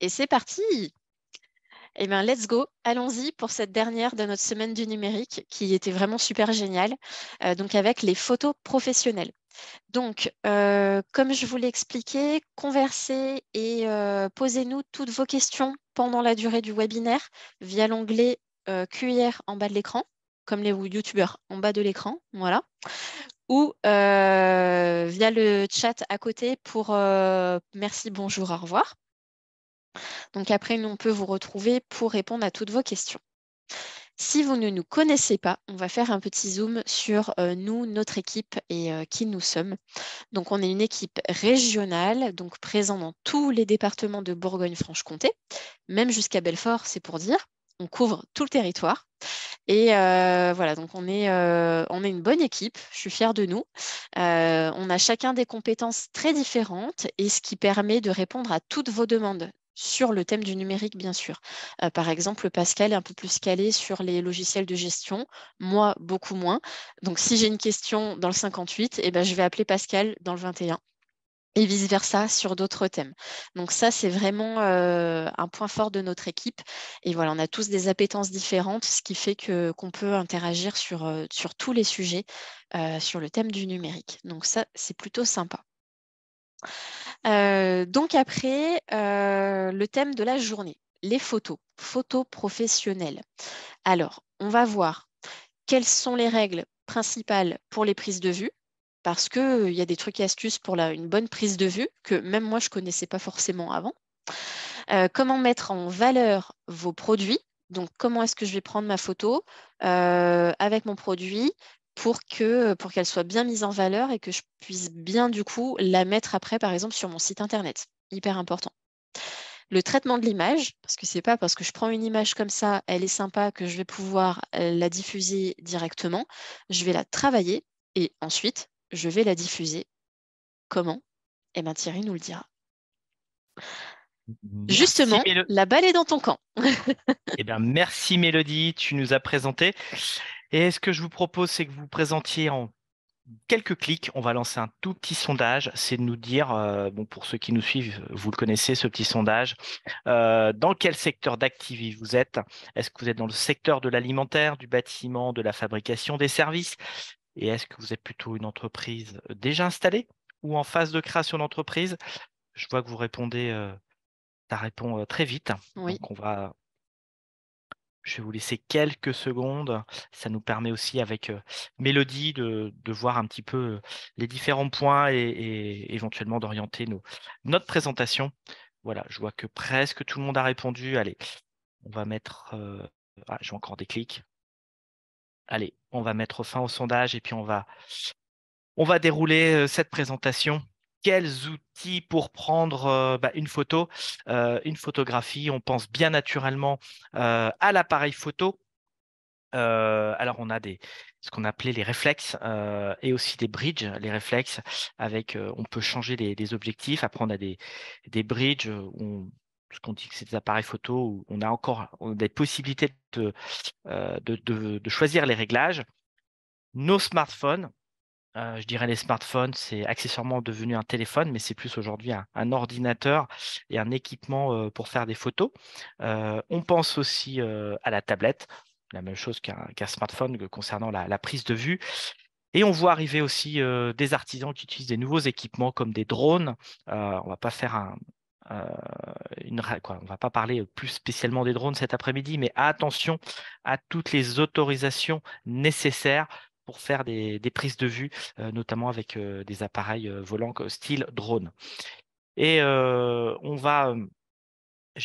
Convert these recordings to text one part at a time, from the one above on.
Et c'est parti! Eh bien, let's go, allons-y pour cette dernière de notre semaine du numérique qui était vraiment super géniale, donc avec les photos professionnelles. Donc, comme je vous l'ai expliqué, conversez et posez-nous toutes vos questions pendant la durée du webinaire via l'onglet QR en bas de l'écran, comme les youtubeurs en bas de l'écran, voilà, ou via le chat à côté pour merci, bonjour, au revoir. Donc après, nous, on peut vous retrouver pour répondre à toutes vos questions. Si vous ne nous connaissez pas, on va faire un petit zoom sur nous, notre équipe et qui nous sommes. Donc, on est une équipe régionale, donc présente dans tous les départements de Bourgogne-Franche-Comté, même jusqu'à Belfort, c'est pour dire. On couvre tout le territoire. Et voilà, donc on est une bonne équipe. Je suis fière de nous. On a chacun des compétences très différentes et ce qui permet de répondre à toutes vos demandes sur le thème du numérique, bien sûr. Par exemple, Pascal est un peu plus calé sur les logiciels de gestion, moi, beaucoup moins. Donc, si j'ai une question dans le 58, eh ben, je vais appeler Pascal dans le 21 et vice-versa sur d'autres thèmes. Donc ça, c'est vraiment un point fort de notre équipe. Et voilà, on a tous des appétences différentes, ce qui fait qu'on peut interagir sur tous les sujets sur le thème du numérique. Donc ça, c'est plutôt sympa. Donc après, le thème de la journée, les photos professionnelles. Alors, on va voir quelles sont les règles principales pour les prises de vue, parce qu'il y a des trucs et astuces pour une bonne prise de vue que même moi, je ne connaissais pas forcément avant. Comment mettre en valeur vos produits. Donc, comment est-ce que je vais prendre ma photo avec mon produit pour qu'elle soit bien mise en valeur et que je puisse bien, du coup, la mettre après, par exemple, sur mon site Internet. Hyper important. Le traitement de l'image, parce que c'est pas parce que je prends une image comme ça, elle est sympa, que je vais pouvoir la diffuser directement. Je vais la travailler et ensuite, je vais la diffuser. Comment? Eh bien, Thierry nous le dira. Merci, Justement, la balle est dans ton camp. Eh bien, merci Mélodie, tu nous as présenté. Et ce que je vous propose, c'est que vous présentiez en quelques clics. On va lancer un tout petit sondage. C'est de nous dire, bon, pour ceux qui nous suivent, vous le connaissez, ce petit sondage, dans quel secteur d'activité vous êtes? Est-ce que vous êtes dans le secteur de l'alimentaire, du bâtiment, de la fabrication, des services? Et est-ce que vous êtes plutôt une entreprise déjà installée ou en phase de création d'entreprise? Je vois que vous répondez, ça répond très vite. Oui. Donc, je vais vous laisser quelques secondes. Ça nous permet aussi avec Mélodie de voir un petit peu les différents points et éventuellement d'orienter notre présentation. Voilà, je vois que presque tout le monde a répondu. Allez, on va mettre... j'ai encore des clics. Allez, on va mettre fin au sondage et puis on va dérouler cette présentation. Quels outils pour prendre une photo, une photographie? On pense bien naturellement à l'appareil photo. Alors, on a ce qu'on appelait les réflexes et aussi des bridges, les réflexes, avec, on peut changer les objectifs. Après, on a des bridges, ce qu'on dit que c'est des appareils photo, où on a des possibilités de choisir les réglages. Nos smartphones, je dirais les smartphones, c'est accessoirement devenu un téléphone, mais c'est plus aujourd'hui un ordinateur et un équipement pour faire des photos. On pense aussi à la tablette, la même chose qu'un smartphone concernant la prise de vue. Et on voit arriver aussi des artisans qui utilisent des nouveaux équipements comme des drones. On va pas faire euh, on va pas parler plus spécialement des drones cet après-midi, mais attention à toutes les autorisations nécessaires pour faire des prises de vue, notamment avec des appareils volants style drone. Et je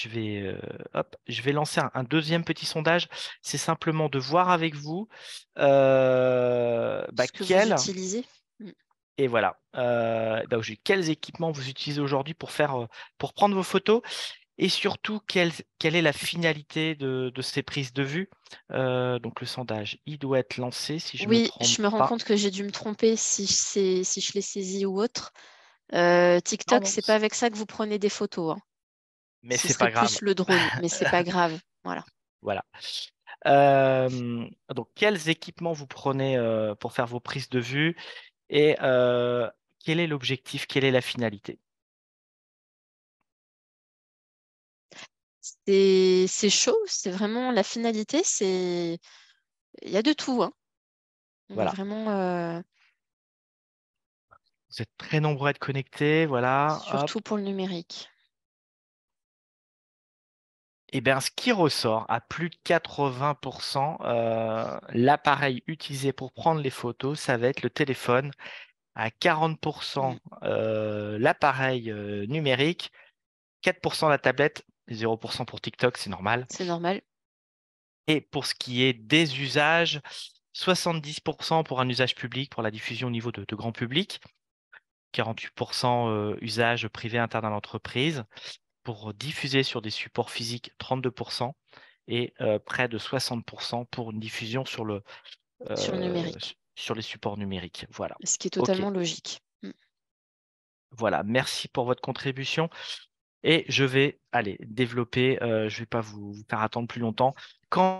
vais lancer un deuxième petit sondage. C'est simplement de voir avec vous Ce que vous utilisez. Mm. et voilà, quels équipements vous utilisez aujourd'hui pour prendre vos photos et surtout quelle est la finalité de ces prises de vue. Donc le sondage, il doit être lancé si je me Oui, trompe je me rends pas. compte que j'ai dû me tromper si je l'ai saisi ou autre. Non, TikTok, non, c'est pas avec ça que vous prenez des photos, hein. mais Ce c'est serait pas grave. plus le drone, mais c'est pas grave. Voilà. Voilà. Donc quels équipements vous prenez pour faire vos prises de vue et quel est l'objectif, quelle est la finalité? c'est chaud, c'est vraiment la finalité, il y a de tout, hein. On est Voilà. vraiment Vous êtes très nombreux à être connectés. Voilà. Hop. surtout pour le numérique. Et bien, ce qui ressort à plus de 80%, l'appareil utilisé pour prendre les photos, ça va être le téléphone. À 40%, l'appareil numérique, 4% la tablette, 0% pour TikTok, c'est normal. C'est normal. Et pour ce qui est des usages, 70% pour un usage public, pour la diffusion au niveau de grand public, 48% usage privé interne à l'entreprise, pour diffuser sur des supports physiques, 32%, et près de 60% pour une diffusion Sur le numérique, sur les supports numériques. Voilà. ce qui est OK. totalement logique. Voilà. Merci pour votre contribution. Et je vais aller développer, je ne vais pas vous faire attendre plus longtemps.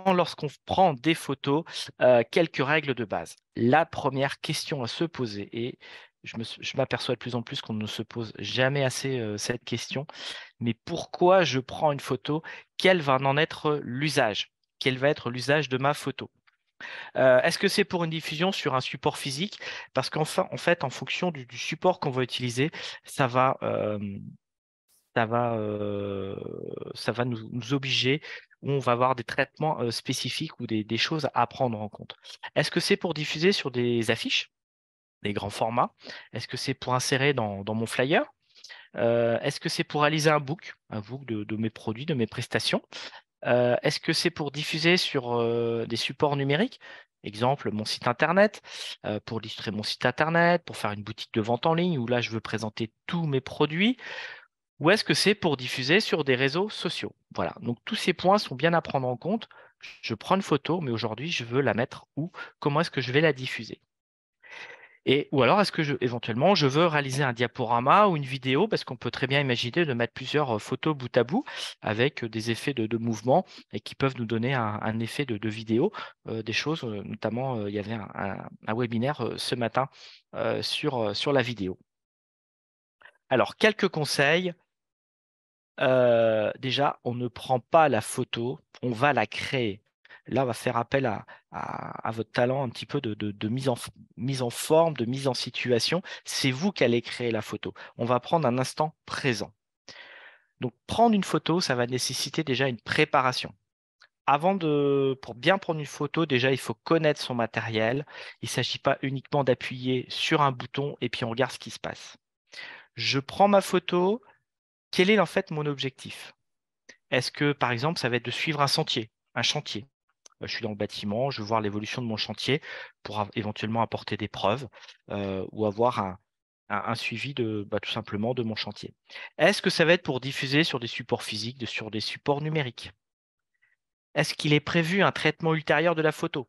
Lorsqu'on prend des photos, quelques règles de base. La première question à se poser, et je m'aperçois de plus en plus qu'on ne se pose jamais assez cette question, mais pourquoi je prends une photo? Quel va en être l'usage? Quel va être l'usage de ma photo? Est-ce que c'est pour une diffusion sur un support physique? Parce qu'enfin, en fait, en fonction du support qu'on va utiliser, ça va, ça va, euh, ça va nous obliger, ou on va avoir des traitements spécifiques ou des choses à prendre en compte. Est-ce que c'est pour diffuser sur des affiches, des grands formats? Est-ce que c'est pour insérer dans mon flyer? Est-ce que c'est pour réaliser un book de mes produits, de mes prestations? Est-ce que c'est pour diffuser sur des supports numériques? Exemple, mon site internet, pour illustrer mon site internet, pour faire une boutique de vente en ligne où là je veux présenter tous mes produits, ou est-ce que c'est pour diffuser sur des réseaux sociaux? Voilà, donc tous ces points sont bien à prendre en compte. Je prends une photo, mais aujourd'hui, je veux la mettre où? Comment est-ce que je vais la diffuser? Ou alors, est-ce que éventuellement, je veux réaliser un diaporama ou une vidéo, parce qu'on peut très bien imaginer de mettre plusieurs photos bout à bout avec des effets de mouvement et qui peuvent nous donner un effet de vidéo, des choses, notamment, il y avait un webinaire ce matin sur la vidéo. Alors, quelques conseils. Déjà, on ne prend pas la photo, on va la créer. Là, on va faire appel à votre talent un petit peu de mise en forme, de mise en situation. C'est vous qui allez créer la photo. On va prendre un instant présent. Donc, prendre une photo, ça va nécessiter déjà une préparation. Pour bien prendre une photo, déjà, il faut connaître son matériel. Il ne s'agit pas uniquement d'appuyer sur un bouton et puis on regarde ce qui se passe. Je prends ma photo. Quel est en fait mon objectif? Est-ce que, par exemple, ça va être de suivre un chantier? Je suis dans le bâtiment, je veux voir l'évolution de mon chantier pour éventuellement apporter des preuves ou avoir un suivi tout simplement de mon chantier. Est-ce que ça va être pour diffuser sur des supports physiques, sur des supports numériques? Est-ce qu'il est prévu un traitement ultérieur de la photo?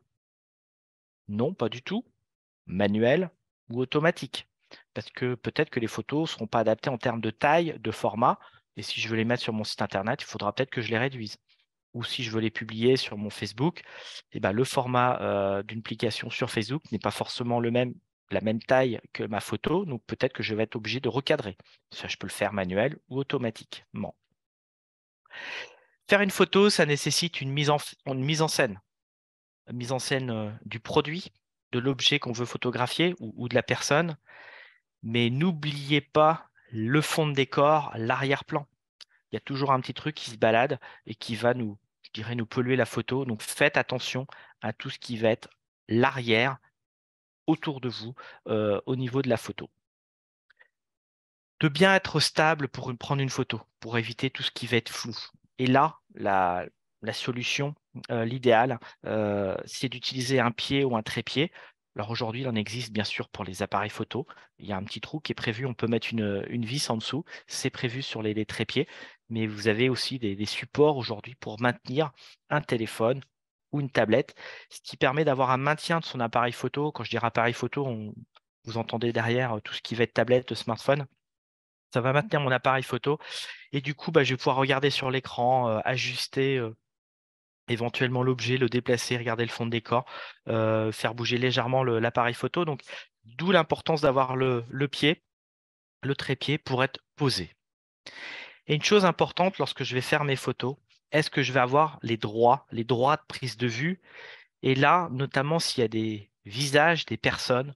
Non, pas du tout. Manuel ou automatique? Parce que peut-être que les photos ne seront pas adaptées en termes de taille, de format, et si je veux les mettre sur mon site internet, il faudra peut-être que je les réduise. Ou si je veux les publier sur mon Facebook, eh ben, le format d'une publication sur Facebook n'est pas forcément la même taille que ma photo, donc peut-être que je vais être obligé de recadrer. Ça, je peux le faire manuel ou automatiquement. Faire une photo, ça nécessite une mise en scène du produit, de l'objet qu'on veut photographier ou de la personne, mais n'oubliez pas le fond de décor, l'arrière-plan. Il y a toujours un petit truc qui se balade et qui va je dirais, nous polluer la photo. Donc faites attention à tout ce qui va être l'arrière autour de vous au niveau de la photo. De bien être stable pour prendre une photo, pour éviter tout ce qui va être flou. Et là, la solution, l'idéal, c'est d'utiliser un pied ou un trépied. Alors aujourd'hui, il en existe bien sûr pour les appareils photo. Il y a un petit trou qui est prévu, on peut mettre une vis en dessous. C'est prévu sur les trépieds, mais vous avez aussi des supports aujourd'hui pour maintenir un téléphone ou une tablette, ce qui permet d'avoir un maintien de son appareil photo. Quand je dis appareil photo, vous entendez derrière tout ce qui va être tablette, smartphone. Ça va maintenir mon appareil photo et du coup, je vais pouvoir regarder sur l'écran, ajuster, éventuellement l'objet, le déplacer, regarder le fond de décor, faire bouger légèrement l'appareil photo. Donc, d'où l'importance d'avoir le pied, le trépied pour être posé. Et une chose importante lorsque je vais faire mes photos, est-ce que je vais avoir les droits de prise de vue? Et là, notamment s'il y a des visages, des personnes,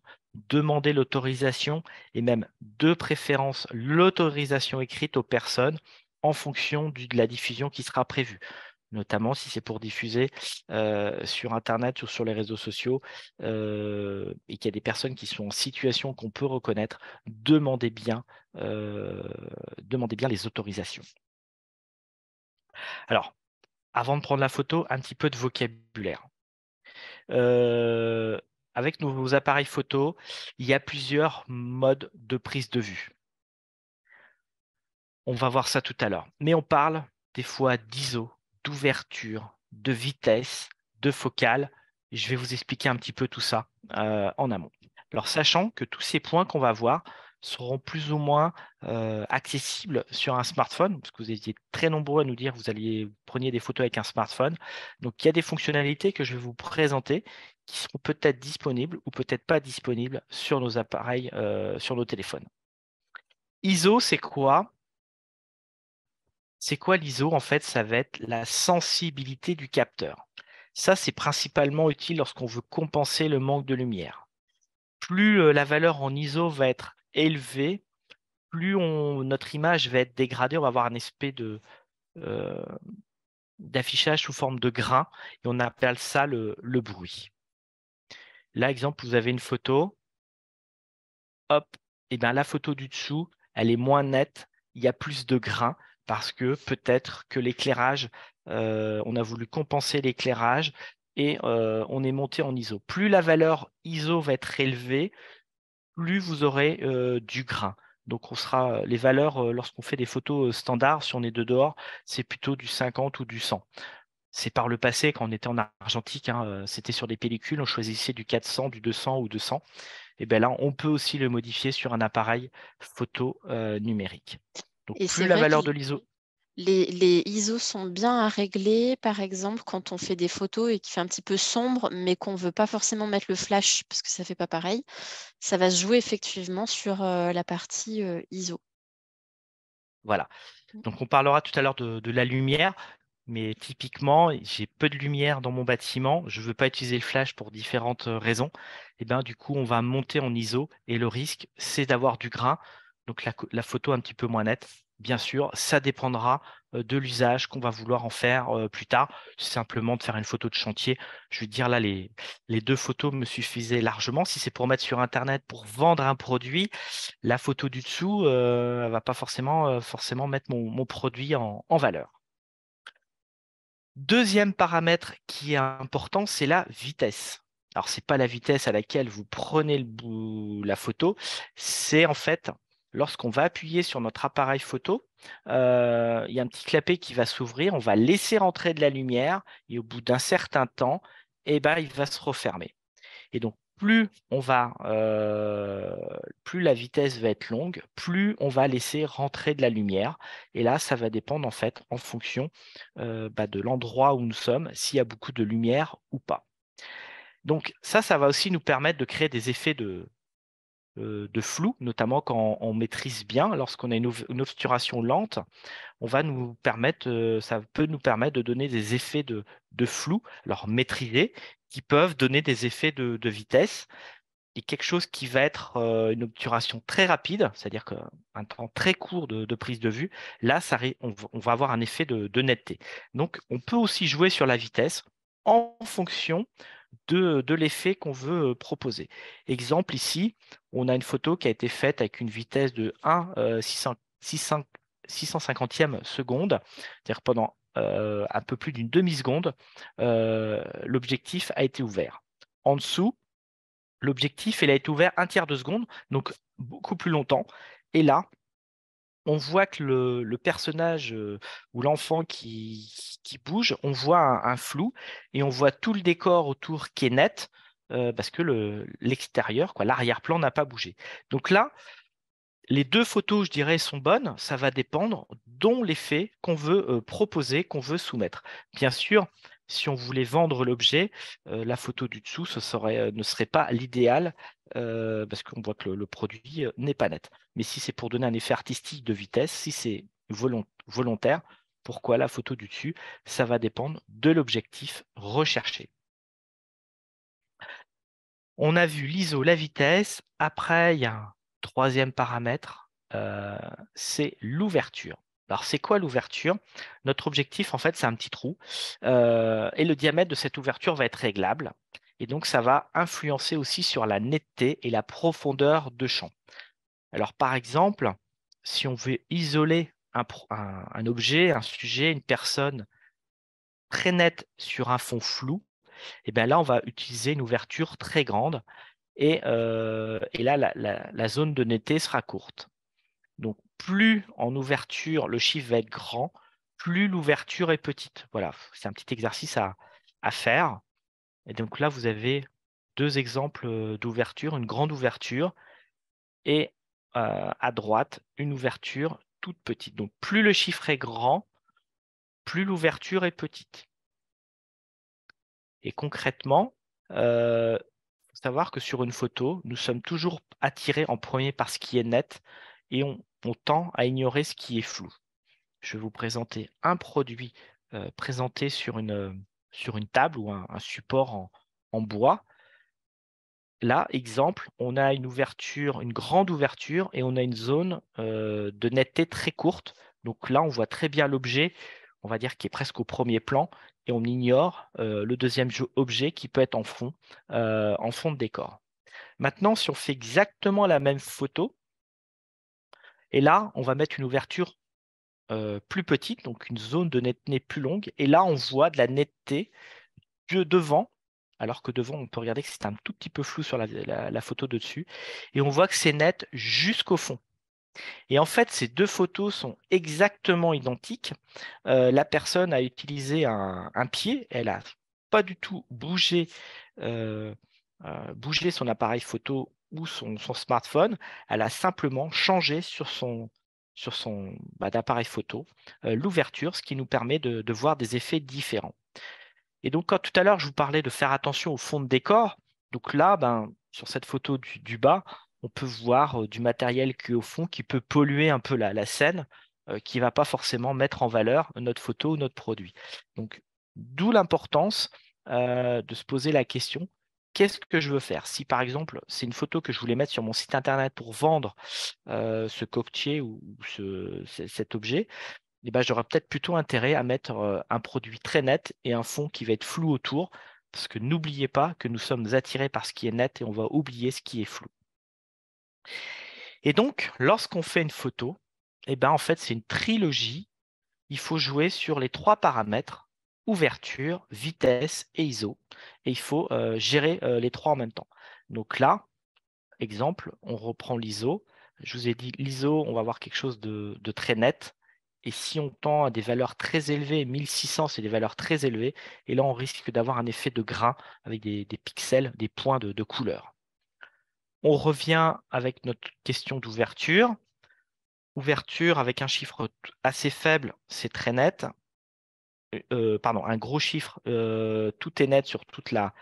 demander l'autorisation et même de préférence l'autorisation écrite aux personnes en fonction de la diffusion qui sera prévue. Notamment si c'est pour diffuser sur Internet ou sur les réseaux sociaux et qu'il y a des personnes qui sont en situation qu'on peut reconnaître, euh, demandez bien les autorisations. Alors, avant de prendre la photo, un petit peu de vocabulaire. Euh, Avec nos appareils photo, il y a plusieurs modes de prise de vue. On va voir ça tout à l'heure. Mais on parle des fois d'ISO, d'ouverture, de vitesse, de focale. Je vais vous expliquer un petit peu tout ça en amont. Alors, sachant que tous ces points qu'on va voir seront plus ou moins accessibles sur un smartphone, parce que vous étiez très nombreux à nous dire que vous preniez des photos avec un smartphone. Donc, il y a des fonctionnalités que je vais vous présenter qui seront peut-être disponibles ou peut-être pas disponibles sur nos appareils, sur nos téléphones. ISO, c'est quoi? C'est quoi l'ISO? En fait, ça va être la sensibilité du capteur. Ça, c'est principalement utile lorsqu'on veut compenser le manque de lumière. Plus la valeur en ISO va être élevée, plus notre image va être dégradée. On va avoir un aspect euh, d'affichage sous forme de grain et on appelle ça le bruit. Là, exemple, vous avez une photo. Hop, et bien la photo du dessous, elle est moins nette, il y a plus de grains parce que peut-être que l'éclairage, on a voulu compenser l'éclairage et on est monté en ISO. Plus la valeur ISO va être élevée, plus vous aurez du grain. Donc les valeurs, lorsqu'on fait des photos standards, si on est de dehors, c'est plutôt du 50 ou du 100. C'est par le passé, quand on était en argentique, hein, c'était sur des pellicules, on choisissait du 400, du 200 ou 200. Et bien là, on peut aussi le modifier sur un appareil photo numérique. Donc, Et plus c'est la vrai que valeur de l'ISO. les ISO sont bien à régler, par exemple, quand on fait des photos et qu'il fait un petit peu sombre, mais qu'on ne veut pas forcément mettre le flash parce que ça ne fait pas pareil. Ça va se jouer effectivement sur la partie ISO. Voilà. Donc, on parlera tout à l'heure de la lumière. Mais typiquement, j'ai peu de lumière dans mon bâtiment. Je ne veux pas utiliser le flash pour différentes raisons. Et ben, du coup, on va monter en ISO et le risque, c'est d'avoir du grain. Donc, la photo un petit peu moins nette. Bien sûr, ça dépendra de l'usage qu'on va vouloir en faire plus tard. Simplement de faire une photo de chantier. Je veux dire, là, les deux photos me suffisaient largement. Si c'est pour mettre sur Internet, pour vendre un produit, la photo du dessous, elle va pas forcément mettre mon produit en valeur. Deuxième paramètre qui est important, c'est la vitesse. Alors, ce n'est pas la vitesse à laquelle vous prenez la photo, c'est en fait lorsqu'on va appuyer sur notre appareil photo, il y a un petit clapet qui va s'ouvrir, on va laisser rentrer de la lumière et au bout d'un certain temps, eh ben, il va se refermer. Et donc, plus la vitesse va être longue, plus on va laisser rentrer de la lumière. Et là, ça va dépendre en fait en fonction de l'endroit où nous sommes, s'il y a beaucoup de lumière ou pas. Donc ça va aussi nous permettre de créer des effets de flou, notamment quand on maîtrise bien, lorsqu'on a une obturation lente, ça peut nous permettre de donner des effets de flou, alors maîtrisés, qui peuvent donner des effets de vitesse et quelque chose qui va être une obturation très rapide, c'est-à-dire qu'un temps très court de prise de vue, là, on va avoir un effet de netteté. Donc, on peut aussi jouer sur la vitesse en fonction de l'effet qu'on veut proposer. Exemple ici, on a une photo qui a été faite avec une vitesse de 650e seconde, c'est-à-dire pendant un peu plus d'une demi-seconde, l'objectif a été ouvert. En dessous, l'objectif, il a été ouvert un tiers de seconde, donc beaucoup plus longtemps. Et là, on voit que le personnage ou l'enfant qui bouge, on voit un flou et on voit tout le décor autour qui est net parce que l'extérieur, l'arrière-plan n'a pas bougé. Donc là, les deux photos, je dirais, sont bonnes. Ça va dépendre dont l'effet qu'on veut proposer, qu'on veut soumettre. Bien sûr, si on voulait vendre l'objet, la photo du dessous, ne serait pas l'idéal parce qu'on voit que le produit n'est pas net. Mais si c'est pour donner un effet artistique de vitesse, si c'est volontaire, Pourquoi la photo du dessus? Ça va dépendre de l'objectif recherché. On a vu l'ISO, la vitesse. Après, il y a un troisième paramètre, c'est l'ouverture. Alors, c'est quoi l'ouverture? Notre objectif, en fait, c'est un petit trou et le diamètre de cette ouverture va être réglable. Et donc, ça va influencer aussi sur la netteté et la profondeur de champ. Alors, par exemple, si on veut isoler un objet, un sujet, une personne très nette sur un fond flou, et bien là, on va utiliser une ouverture très grande et là, la zone de netteté sera courte. Donc, plus en ouverture, le chiffre va être grand, plus l'ouverture est petite. Voilà, c'est un petit exercice à faire. Et donc là, vous avez deux exemples d'ouverture, une grande ouverture et à droite, une ouverture toute petite. Donc, plus le chiffre est grand, plus l'ouverture est petite. Et concrètement, faut savoir que sur une photo, nous sommes toujours attirés en premier par ce qui est net et on tend à ignorer ce qui est flou. Je vais vous présenter un produit présenté sur une table ou un support en bois. Là, exemple, on a une ouverture, une grande ouverture et on a une zone de netteté très courte. Donc là, on voit très bien l'objet, on va dire qui est presque au premier plan, et on ignore le deuxième objet qui peut être en fond de décor. Maintenant, si on fait exactement la même photo, et là, on va mettre une ouverture plus petite, donc une zone de netteté plus longue, et là, on voit de la netteté devant, alors que devant, on peut regarder que c'est un tout petit peu flou sur la photo de dessus, et on voit que c'est net jusqu'au fond. Et en fait, ces deux photos sont exactement identiques. La personne a utilisé un pied, elle a pas du tout euh, bougé son appareil photo ou son smartphone, elle a simplement changé sur son appareil photo l'ouverture, ce qui nous permet de voir des effets différents. Et donc, quand tout à l'heure, je vous parlais de faire attention au fond de décor, donc là, sur cette photo du bas, on peut voir du matériel qui est au fond, qui peut polluer un peu la scène, qui ne va pas forcément mettre en valeur notre photo ou notre produit. Donc, d'où l'importance de se poser la question, qu'est-ce que je veux faire? Si par exemple, c'est une photo que je voulais mettre sur mon site internet pour vendre ce coquetier ou cet objet, eh ben, j'aurais peut-être plutôt intérêt à mettre un produit très net et un fond qui va être flou autour, parce que n'oubliez pas que nous sommes attirés par ce qui est net et on va oublier ce qui est flou. Et donc, lorsqu'on fait une photo, eh ben, en fait, c'est une trilogie. Il faut jouer sur les trois paramètres, ouverture, vitesse et ISO. Et il faut gérer les trois en même temps. Donc là, exemple, on reprend l'ISO. Je vous ai dit, l'ISO, on va avoir quelque chose de très net. Et si on tend à des valeurs très élevées, 1600, c'est des valeurs très élevées. Et là, on risque d'avoir un effet de grain avec des pixels, des points de couleur. On revient avec notre question d'ouverture. Ouverture avec un chiffre assez faible, c'est très net. Pardon, un gros chiffre, tout est net sur toute la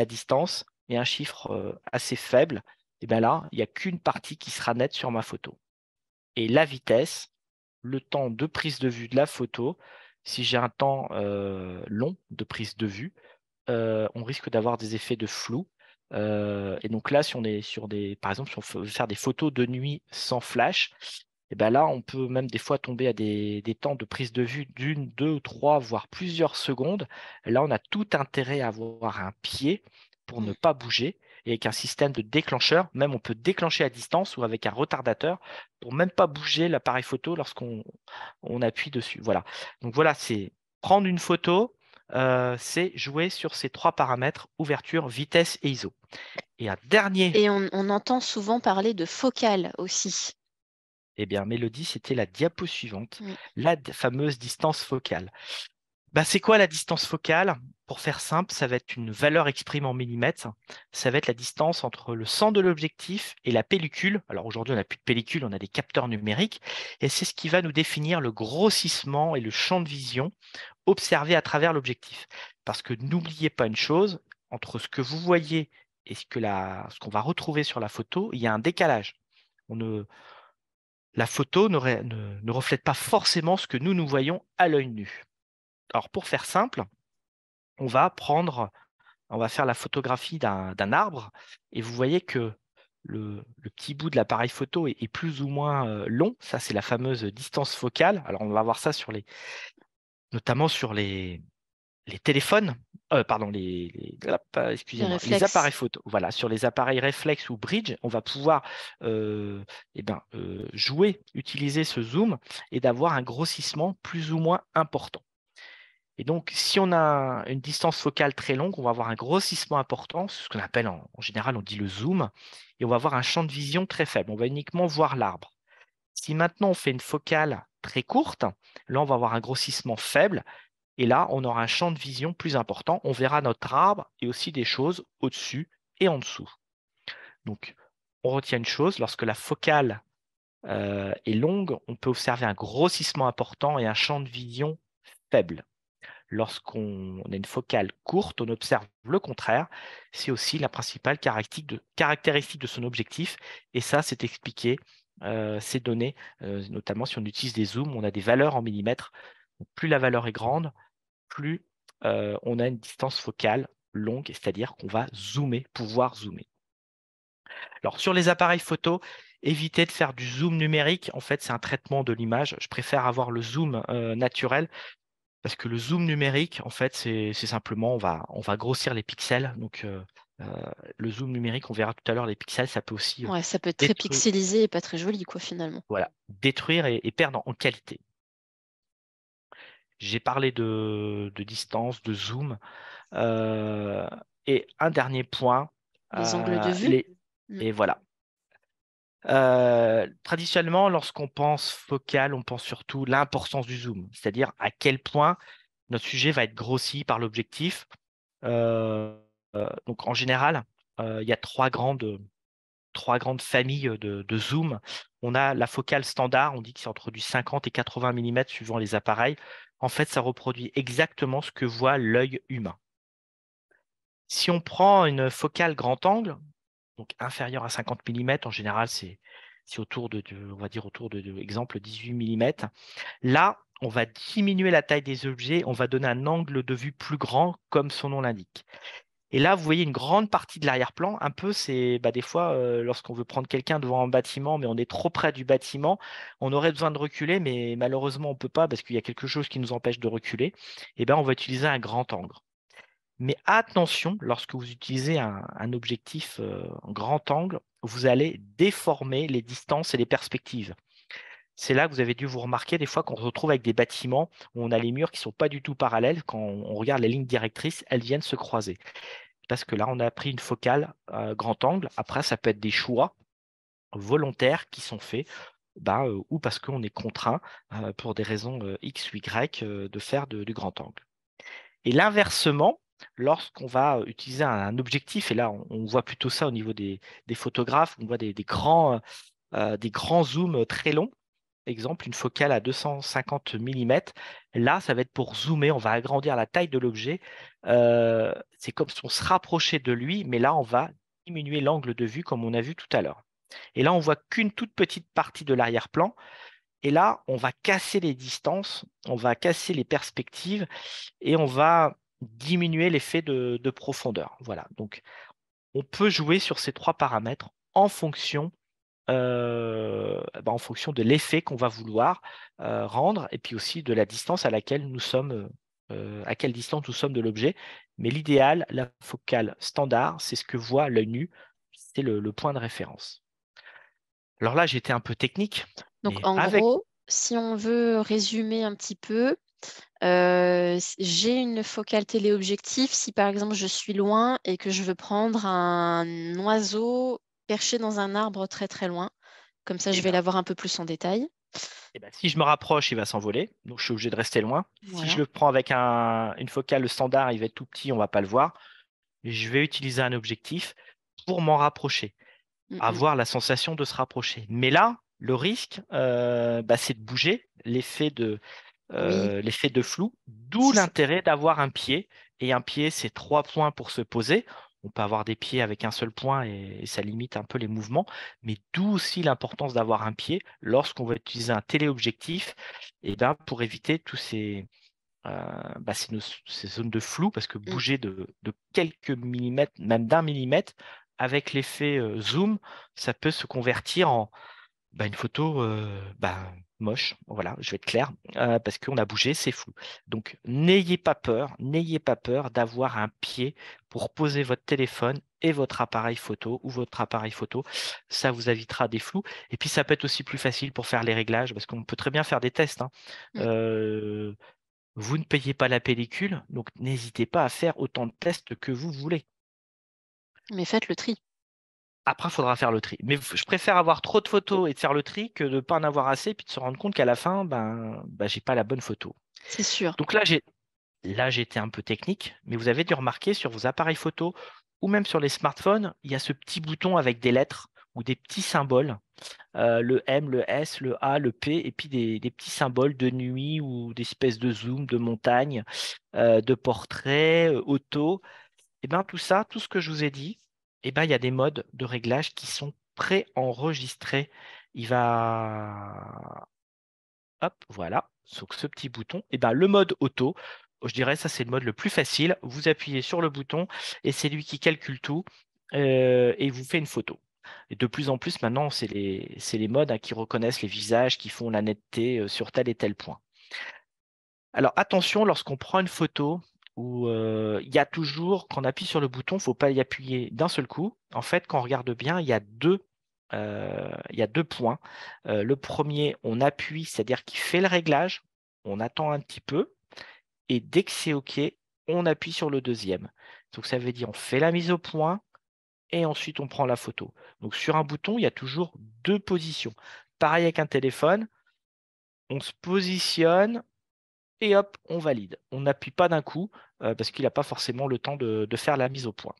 distance. Et un chiffre assez faible, et bien là, il n'y a qu'une partie qui sera nette sur ma photo. Et la vitesse, le temps de prise de vue de la photo, si j'ai un temps long de prise de vue, on risque d'avoir des effets de flou. Et donc là, si on est sur par exemple, si on veut faire des photos de nuit sans flash, et ben là, on peut même des fois tomber à des temps de prise de vue d'une, deux ou trois, voire plusieurs secondes. Là, on a tout intérêt à avoir un pied pour ne pas bouger. Et avec un système de déclencheur, même on peut déclencher à distance ou avec un retardateur pour même pas bouger l'appareil photo lorsqu'on appuie dessus. Voilà. Donc voilà, c'est prendre une photo, c'est jouer sur ces trois paramètres, ouverture, vitesse et ISO. Et un dernier, Et on entend souvent parler de focale aussi. eh bien, Mélodie, c'était la diapo suivante, Mm. la fameuse distance focale. C'est quoi la distance focale? Pour faire simple, ça va être une valeur exprimée en millimètres. Ça va être la distance entre le centre de l'objectif et la pellicule. Alors aujourd'hui, on n'a plus de pellicule, on a des capteurs numériques. Et c'est ce qui va nous définir le grossissement et le champ de vision observé à travers l'objectif. Parce que n'oubliez pas une chose, entre ce que vous voyez et ce qu'on va retrouver sur la photo, il y a un décalage. On ne, la photo ne reflète pas forcément ce que nous voyons à l'œil nu. Alors pour faire simple, on va faire la photographie d'un arbre et vous voyez que le petit bout de l'appareil photo est plus ou moins long. Ça, c'est la fameuse distance focale. Alors, on va voir ça notamment sur les téléphones, pardon, hop, Les excusez-moi, les appareils réflexes. photo. Voilà, sur les appareils réflex ou bridge, on va pouvoir jouer, utiliser ce zoom et d'avoir un grossissement plus ou moins important. Et donc, si on a une distance focale très longue, on va avoir un grossissement important, c'est ce qu'on appelle en général, on dit le zoom, et on va avoir un champ de vision très faible. On va uniquement voir l'arbre. Si maintenant on fait une focale très courte, là, on va avoir un grossissement faible, et là, on aura un champ de vision plus important. On verra notre arbre et aussi des choses au-dessus et en dessous. Donc, on retient une chose, lorsque la focale est longue, on peut observer un grossissement important et un champ de vision faible. Lorsqu'on a une focale courte, on observe le contraire. C'est aussi la principale caractéristique de son objectif. Et ça, c'est expliqué, c'est donné, notamment si on utilise des zooms, on a des valeurs en millimètres. Donc, plus la valeur est grande, plus on a une distance focale longue, c'est-à-dire qu'on va pouvoir zoomer. Alors, sur les appareils photo, évitez de faire du zoom numérique. En fait, c'est un traitement de l'image. Je préfère avoir le zoom naturel. Parce que le zoom numérique, en fait, c'est simplement, on va grossir les pixels. Donc, le zoom numérique, on verra tout à l'heure, les pixels, ça peut aussi Ouais, ça peut être très détruire, pixelisé et pas très joli, quoi, finalement. voilà, détruire et perdre en qualité. J'ai parlé de distance, de zoom. Euh, et un dernier point, Les angles de vue. les, Mm. et voilà. Traditionnellement, lorsqu'on pense focal, on pense surtout l'importance du zoom, c'est-à-dire à quel point notre sujet va être grossi par l'objectif. Euh, donc en général, il y a trois grandes familles de zoom. On a la focale standard, on dit que c'est entre du 50 et 80 mm suivant les appareils. En fait, ça reproduit exactement ce que voit l'œil humain. Si on prend une focale grand angle, donc inférieure à 50 mm, en général, c'est on va dire autour exemple, 18 mm. Là, on va diminuer la taille des objets, on va donner un angle de vue plus grand, comme son nom l'indique. Et là, vous voyez une grande partie de l'arrière-plan. Un peu, c'est des fois, lorsqu'on veut prendre quelqu'un devant un bâtiment, mais on est trop près du bâtiment, on aurait besoin de reculer, mais malheureusement, on ne peut pas parce qu'il y a quelque chose qui nous empêche de reculer. Et ben, on va utiliser un grand angle. Mais attention, lorsque vous utilisez un objectif en grand angle, vous allez déformer les distances et les perspectives. C'est là que vous avez dû vous remarquer des fois qu'on se retrouve avec des bâtiments où on a les murs qui ne sont pas du tout parallèles. Quand on regarde les lignes directrices, elles viennent se croiser. Parce que là, on a pris une focale grand angle. Après, ça peut être des choix volontaires qui sont faits, ou parce qu'on est contraint pour des raisons X ou Y de faire du grand angle. Et l'inversement, lorsqu'on va utiliser un objectif, et là on voit plutôt ça au niveau des photographes, on voit des grands zooms très longs, exemple une focale à 250 mm, là ça va être pour zoomer, on va agrandir la taille de l'objet. C'est comme si on se rapprochait de lui, mais là on va diminuer l'angle de vue comme on a vu tout à l'heure. Et là on voit qu'une toute petite partie de l'arrière-plan, et là on va casser les distances, on va casser les perspectives, et on va diminuer l'effet de profondeur. Voilà, donc on peut jouer sur ces trois paramètres en fonction de l'effet qu'on va vouloir rendre, et puis aussi de la distance à laquelle nous sommes, à quelle distance nous sommes de l'objet. Mais l'idéal, la focale standard, c'est ce que voit l'œil nu, c'est le point de référence. Alors là, j'étais un peu technique, Donc, mais en avec... gros, si on veut résumer un petit peu, j'ai une focale téléobjectif. Si par exemple je suis loin et que je veux prendre un oiseau perché dans un arbre très très loin, comme ça je Eh vais ben, l'avoir un peu plus en détail. si je me rapproche, il va s'envoler, donc je suis obligé de rester loin. Si je Voilà. le prends avec une focale standard, il va être tout petit, on ne va pas le voir. Je vais utiliser un objectif pour m'en rapprocher, Mm, mm. avoir la sensation de se rapprocher. Mais là, le risque, c'est de bouger, Oui, l'effet de flou, d'où si, l'intérêt d'avoir un pied. Et un pied, c'est 3 points pour se poser. on peut avoir des pieds avec un seul point et ça limite un peu les mouvements. Mais d'où aussi l'importance d'avoir un pied lorsqu'on va utiliser un téléobjectif, et ben, pour éviter tous ces zones de flou, parce que Mm. bouger de quelques millimètres, même d'un millimètre, avec l'effet zoom, ça peut se convertir en une photo moche. Voilà, je vais être clair, parce qu'on a bougé, c'est flou. Donc n'ayez pas peur d'avoir un pied pour poser votre téléphone et votre appareil photo ou votre appareil photo. Ça vous évitera des flous. Et puis ça peut être aussi plus facile pour faire les réglages, parce qu'on peut très bien faire des tests, hein. Mm. Euh, Vous ne payez pas la pellicule, donc n'hésitez pas à faire autant de tests que vous voulez. Mais faites le tri, Après, il faudra faire le tri. Mais je préfère avoir trop de photos et de faire le tri que de ne pas en avoir assez puis de se rendre compte qu'à la fin, j'ai pas la bonne photo. c'est sûr. Donc là, j'ai été un peu technique, mais vous avez dû remarquer sur vos appareils photo ou même sur les smartphones, il y a ce petit bouton avec des lettres ou des petits symboles, le M, le S, le A, le P, et puis des petits symboles de nuit ou des espèces de zoom, de montagne, de portrait, auto. Et bien tout ça, tout ce que je vous ai dit, il y a des modes de réglage qui sont préenregistrés. Il va, hop, voilà, sur ce petit bouton. Le mode auto, je dirais ça c'est le mode le plus facile. Vous appuyez sur le bouton et c'est lui qui calcule tout et vous fait une photo. Et de plus en plus maintenant, c'est les modes, hein, qui reconnaissent les visages, qui font la netteté sur tel et tel point. Alors attention, lorsqu'on prend une photo où il y a toujours, quand on appuie sur le bouton, il ne faut pas y appuyer d'un seul coup. En fait, quand on regarde bien, il y a deux points. Le premier, on appuie, c'est-à-dire qu'il fait le réglage, on attend un petit peu, et dès que c'est OK, on appuie sur le deuxième. Donc ça veut dire on fait la mise au point et ensuite on prend la photo. Donc sur un bouton, il y a toujours deux positions. Pareil avec un téléphone, on se positionne et hop, on valide. On n'appuie pas d'un coup parce qu'il n'a pas forcément le temps de faire la mise au point.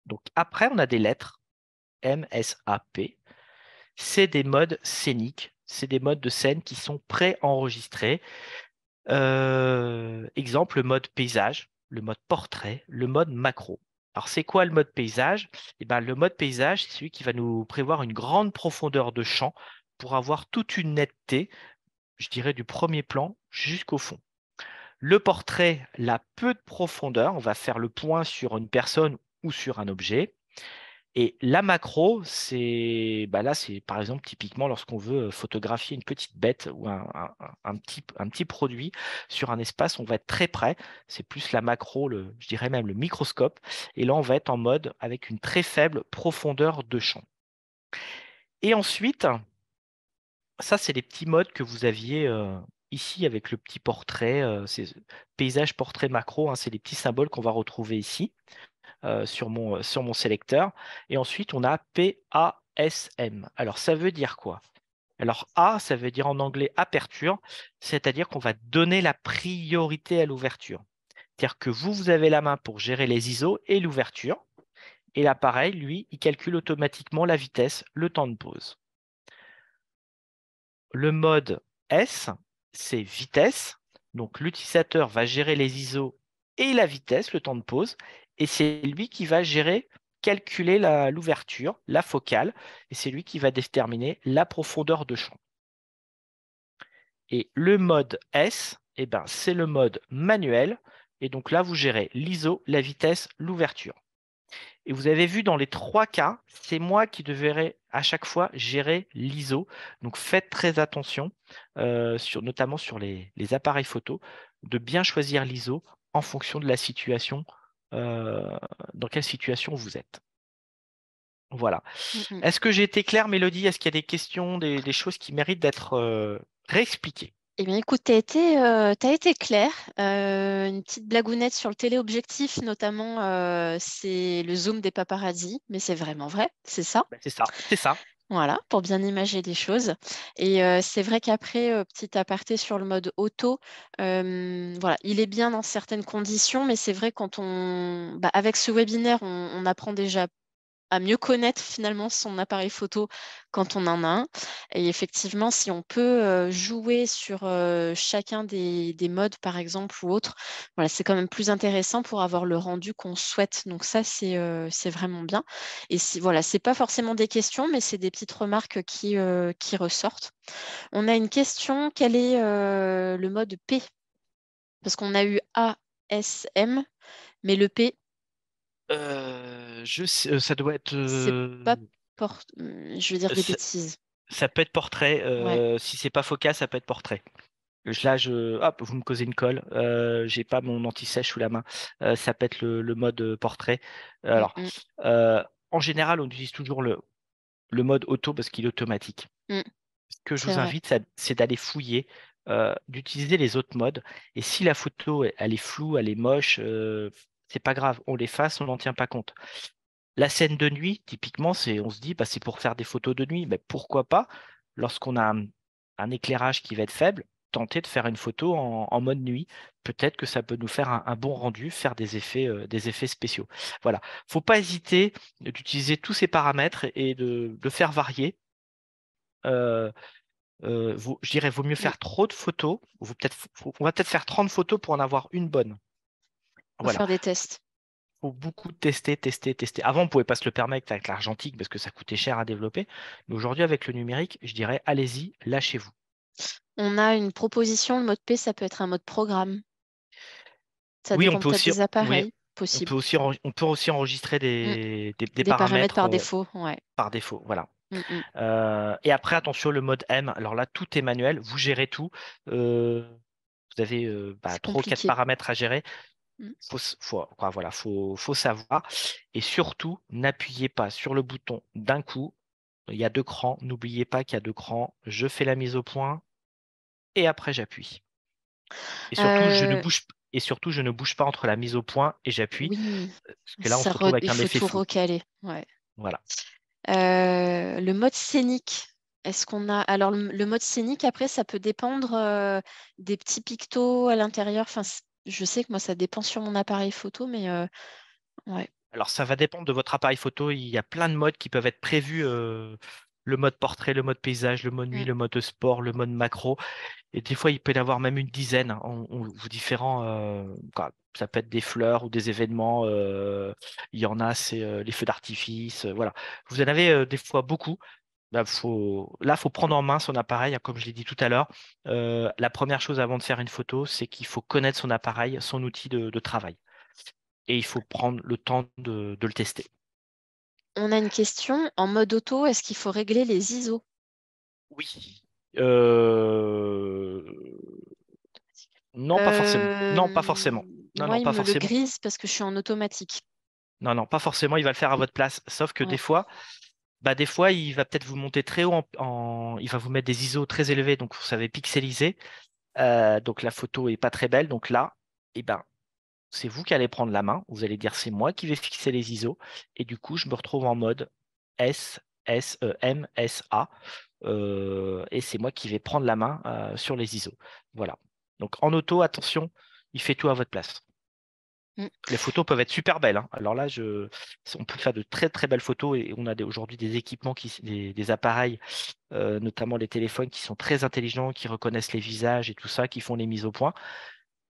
Donc après, on a des lettres M, S, A, P. C'est des modes scéniques, c'est des modes de scène qui sont préenregistrés. Exemple, le mode paysage, le mode portrait, le mode macro. Alors, c'est quoi le mode paysage? Le mode paysage, c'est celui qui va nous prévoir une grande profondeur de champ pour avoir toute une netteté, je dirais, du premier plan jusqu'au fond. Le portrait, la peu de profondeur, on va faire le point sur une personne ou sur un objet. Et la macro, c'est par exemple typiquement lorsqu'on veut photographier une petite bête ou un petit produit sur un espace, on va être très près. C'est plus la macro, je dirais même le microscope. Et là, on va être en mode avec une très faible profondeur de champ. Et ensuite, ça, c'est les petits modes que vous aviez ici avec le petit portrait, c'est paysage, portrait, macro, hein, c'est les petits symboles qu'on va retrouver ici sur mon sélecteur. Et ensuite, on a PASM. Alors, ça veut dire quoi? Alors, A, ça veut dire en anglais aperture, c'est-à-dire qu'on va donner la priorité à l'ouverture. C'est-à-dire que vous avez la main pour gérer les ISO et l'ouverture. Et l'appareil, lui, il calcule automatiquement la vitesse, le temps de pause. Le mode S, c'est vitesse. Donc, l'utilisateur va gérer les ISO et la vitesse, le temps de pause. Et c'est lui qui va calculer l'ouverture, la focale. Et c'est lui qui va déterminer la profondeur de champ. Et le mode S, c'est le mode manuel. Et donc là, vous gérez l'ISO, la vitesse, l'ouverture. Et vous avez vu dans les trois cas, c'est moi qui devrais à chaque fois gérer l'ISO. Donc faites très attention, notamment sur les appareils photo, de bien choisir l'ISO en fonction de la situation, dans quelle situation vous êtes. Voilà. Mm, mm. Est-ce que j'ai été clair, Mélodie? Est-ce qu'il y a des questions, des choses qui méritent d'être réexpliquées? Eh bien, écoute, t'as été clair. Une petite blagounette sur le téléobjectif, notamment, c'est le zoom des paparazzis, mais c'est vraiment vrai, c'est ça. C'est ça, c'est ça. Voilà, pour bien imager les choses. Et c'est vrai qu'après, petit aparté sur le mode auto, voilà, il est bien dans certaines conditions, mais c'est vrai avec ce webinaire, on apprend déjà à mieux connaître finalement son appareil photo quand on en a un. Et effectivement, si on peut jouer sur chacun des modes, par exemple, ou autre, voilà, c'est quand même plus intéressant pour avoir le rendu qu'on souhaite. Donc ça, c'est vraiment bien. Et voilà, c'est pas forcément des questions, mais c'est des petites remarques qui ressortent. On a une question, quel est le mode P? Parce qu'on a eu A, S, M, mais le P, Ça doit être. c'est pas je vais dire des Ça, bêtises. ça peut être portrait. Ouais. Si c'est pas Foca, ça peut être portrait. Là, hop, vous me causez une colle. J'ai pas mon anti-sèche sous la main. Ça peut être le mode portrait. Mm, Alors, mm, euh, en général, on utilise toujours le mode auto parce qu'il est automatique. mm. Ce que je C'est vous vrai. invite, c'est d'aller fouiller, d'utiliser les autres modes. Et si la photo, elle est floue, elle est moche, c'est pas grave. On l'efface, on n'en tient pas compte. La scène de nuit, typiquement, on se dit, bah, c'est pour faire des photos de nuit. Mais pourquoi pas, lorsqu'on a un éclairage qui va être faible, tenter de faire une photo en mode nuit. Peut-être que ça peut nous faire un bon rendu, faire des effets spéciaux. Voilà. Faut pas hésiter d'utiliser tous ces paramètres et de faire varier. Euh, je dirais, vaut mieux Mm. faire trop de photos. On va peut-être faire 30 photos pour en avoir une bonne. Faut Voilà. faire des tests. Faut beaucoup tester, tester, tester. Avant, on pouvait pas se le permettre avec l'argentique parce que ça coûtait cher à développer. Mais aujourd'hui, avec le numérique, je dirais, allez-y, lâchez-vous. On a une proposition, le mode P, ça peut être un mode programme. Ça Oui, dépend peut-être des oui, appareils, possible. on peut aussi enregistrer Mm. des Des paramètres paramètres par défaut, ouais. par défaut. Voilà. Mm, mm. Et après, attention, le mode M. Alors là, tout est manuel. Vous gérez tout. Euh, vous avez C'est 3 ou 4 compliqué. paramètres à gérer. Mm. Faut savoir. Et surtout, n'appuyez pas sur le bouton d'un coup. Il y a 2 crans. N'oubliez pas qu'il y a 2 crans. Je fais la mise au point et après j'appuie. Et surtout, Euh, je ne bouge pas entre la mise au point et j'appuie. oui, Parce que là, on se retrouve avec il un faut effet tout flou. recaler. Ouais. Voilà. Le mode scénique, est-ce qu'on a... Alors, le mode scénique, après, ça peut dépendre des petits pictos à l'intérieur. Enfin, je sais que moi, ça dépend sur mon appareil photo, mais ouais. Alors, ça va dépendre de votre appareil photo. Il y a plein de modes qui peuvent être prévus. Le mode portrait, le mode paysage, le mode nuit, Mm. le mode sport, le mode macro. Et des fois, il peut y en avoir même une dizaine, hein, différents. Ça peut être des fleurs ou des événements. Il y en a, c'est les feux d'artifice. Voilà. Vous en avez des fois beaucoup. Là, faut prendre en main son appareil, hein, comme je l'ai dit tout à l'heure. La première chose avant de faire une photo, c'est qu'il faut connaître son appareil, son outil de travail. Et il faut prendre le temps de le tester. On a une question. En mode auto, est-ce qu'il faut régler les ISO? Oui. Euh, Non, pas forcément. Non, pas forcément. Non, Moi, non, il pas me le forcément. grise parce que je suis en automatique. Non, non, pas forcément. Il va le faire à votre place. Sauf que Ouais. des fois, il va peut-être vous monter très haut il va vous mettre des ISO très élevés, donc vous savez pixeliser. Donc la photo est pas très belle. Donc là, eh ben, c'est vous qui allez prendre la main. Vous allez dire c'est moi qui vais fixer les ISO. Et du coup, je me retrouve en mode M, S, A. Et c'est moi qui vais prendre la main sur les ISO. Voilà. Donc en auto, attention, il fait tout à votre place. Mm. Les photos peuvent être super belles, hein. Alors là, on peut faire de très très belles photos et on a aujourd'hui des équipements, des appareils, notamment les téléphones qui sont très intelligents, qui reconnaissent les visages et tout ça, qui font les mises au point.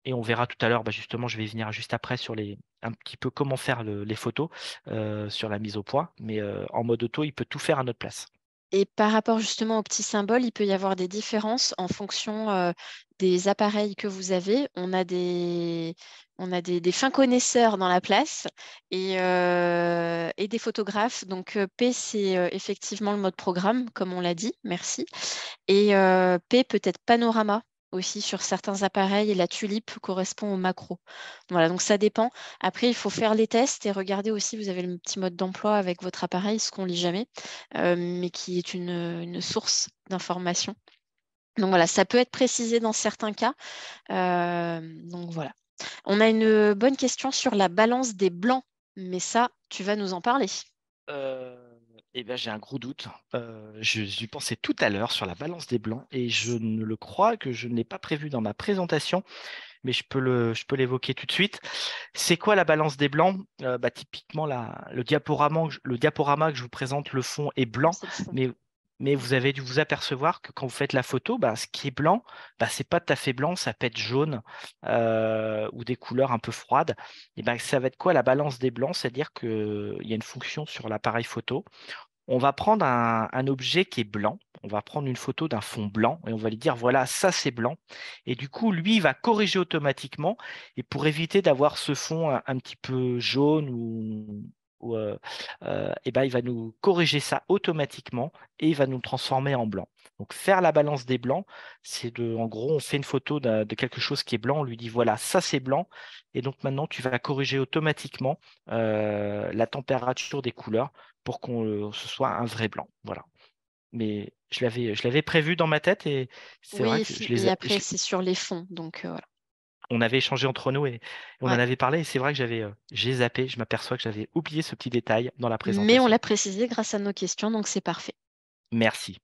Et on verra tout à l'heure, bah, justement, je vais venir juste après sur un petit peu comment faire les photos sur la mise au point. Mais en mode auto, il peut tout faire à notre place. Et par rapport justement aux petits symboles, il peut y avoir des différences en fonction des appareils que vous avez. On a des fins connaisseurs dans la place et des photographes. Donc P, c'est effectivement le mode programme, comme on l'a dit. Merci. Et P peut être panorama aussi sur certains appareils et la tulipe correspond au macro. Voilà, donc ça dépend. Après, il faut faire les tests et regarder aussi, vous avez le petit mode d'emploi avec votre appareil, ce qu'on lit jamais, mais qui est une source d'information. Donc voilà, ça peut être précisé dans certains cas. Donc voilà. On a une bonne question sur la balance des blancs, mais ça, tu vas nous en parler. Euh, eh bien, j'ai un gros doute. J'y pensais tout à l'heure sur la balance des blancs et je ne le crois que je ne l'ai pas prévu dans ma présentation. mais je peux l'évoquer tout de suite. C'est quoi la balance des blancs? Typiquement, le diaporama que je vous présente, le fond est Non, blanc, c'est le fond. mais, vous avez dû vous apercevoir que quand vous faites la photo, ce qui est blanc, c'est pas tout à fait blanc, ça peut être jaune ou des couleurs un peu froides. Et ça va être quoi la balance des blancs? C'est-à-dire qu'il y a une fonction sur l'appareil photo. On va prendre un objet qui est blanc, on va prendre une photo d'un fond blanc et on va lui dire voilà, ça c'est blanc. Et du coup, lui, il va corriger automatiquement. Et pour éviter d'avoir ce fond un petit peu jaune il va nous corriger ça automatiquement et il va nous le transformer en blanc. Donc faire la balance des blancs, en gros, on fait une photo de quelque chose qui est blanc, on lui dit voilà, ça c'est blanc. Et donc maintenant, tu vas corriger automatiquement la température des couleurs pour qu'on ce soit un vrai blanc. Voilà. Mais je l'avais prévu dans ma tête et c'est vrai Oui, que et après, c'est sur les fonds. Donc, voilà. on avait échangé entre nous et on en Ouais. avait parlé. Et c'est vrai que j'ai zappé. Je m'aperçois que j'avais oublié ce petit détail dans la Mais on présentation. l'a précisé grâce à nos questions, donc c'est parfait. Merci.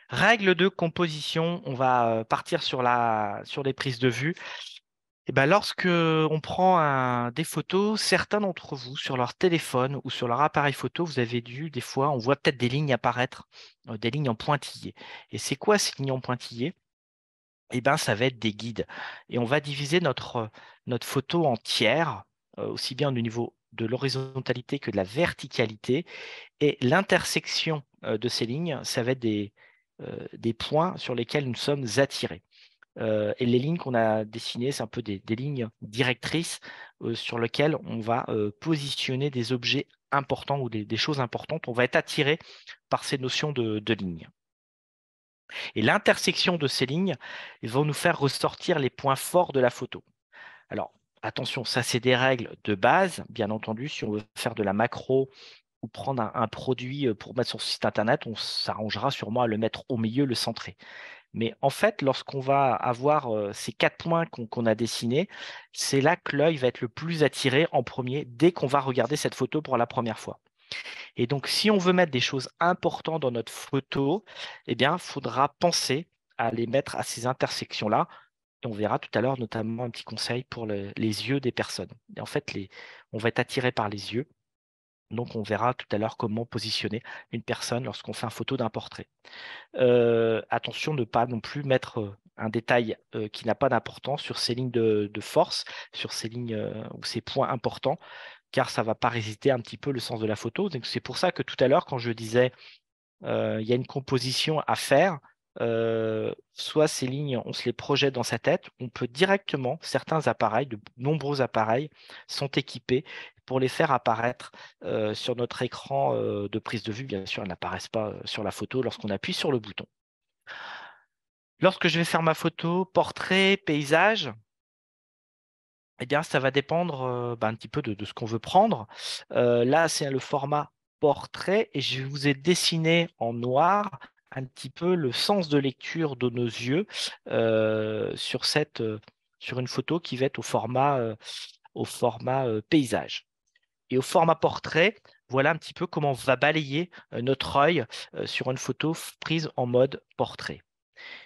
Règle de composition. On va partir sur les prises de vue. Et lorsque on prend des photos, certains d'entre vous, sur leur téléphone ou sur leur appareil photo, vous avez dû, des fois, on voit peut-être des lignes apparaître, des lignes en pointillés. Et c'est quoi ces lignes en pointillés? Ça va être des guides. Et on va diviser notre photo en tiers, aussi bien au niveau de l'horizontalité que de la verticalité. Et l'intersection de ces lignes, ça va être des points sur lesquels nous sommes attirés. Et les lignes qu'on a dessinées, c'est un peu des lignes directrices sur lesquelles on va positionner des objets importants ou des choses importantes. On va être attiré par ces notions de lignes. Et l'intersection de ces lignes vont nous faire ressortir les points forts de la photo. Alors, attention, ça c'est des règles de base, bien entendu. Si on veut faire de la macro ou prendre un produit pour mettre sur son site internet, on s'arrangera sûrement à le mettre au milieu, le centrer. Mais en fait, lorsqu'on va avoir ces 4 points qu'on a dessinés, c'est là que l'œil va être le plus attiré en premier dès qu'on va regarder cette photo pour la première fois. Et donc, si on veut mettre des choses importantes dans notre photo, eh bien, il faudra penser à les mettre à ces intersections-là. Et on verra tout à l'heure notamment un petit conseil pour les yeux des personnes. Et en fait, on va être attiré par les yeux. Donc, on verra tout à l'heure comment positionner une personne lorsqu'on fait une photo d'un portrait. Attention de ne pas non plus mettre un détail qui n'a pas d'importance sur ces lignes de force, sur ces lignes ou ces points importants, car ça va parasiter un petit peu le sens de la photo. Donc, c'est pour ça que tout à l'heure, quand je disais il y a une composition à faire, soit ces lignes, on se les projette dans sa tête, on peut directement, certains appareils, de nombreux appareils, sont équipés pour les faire apparaître sur notre écran de prise de vue. Bien sûr, elles n'apparaissent pas sur la photo lorsqu'on appuie sur le bouton. Lorsque je vais faire ma photo, portrait, paysage, eh bien, ça va dépendre un petit peu de ce qu'on veut prendre. Là, c'est le format portrait et je vous ai dessiné en noir un petit peu le sens de lecture de nos yeux sur une photo qui va être au format paysage. Et au format portrait, voilà un petit peu comment on va balayer notre œil sur une photo prise en mode portrait.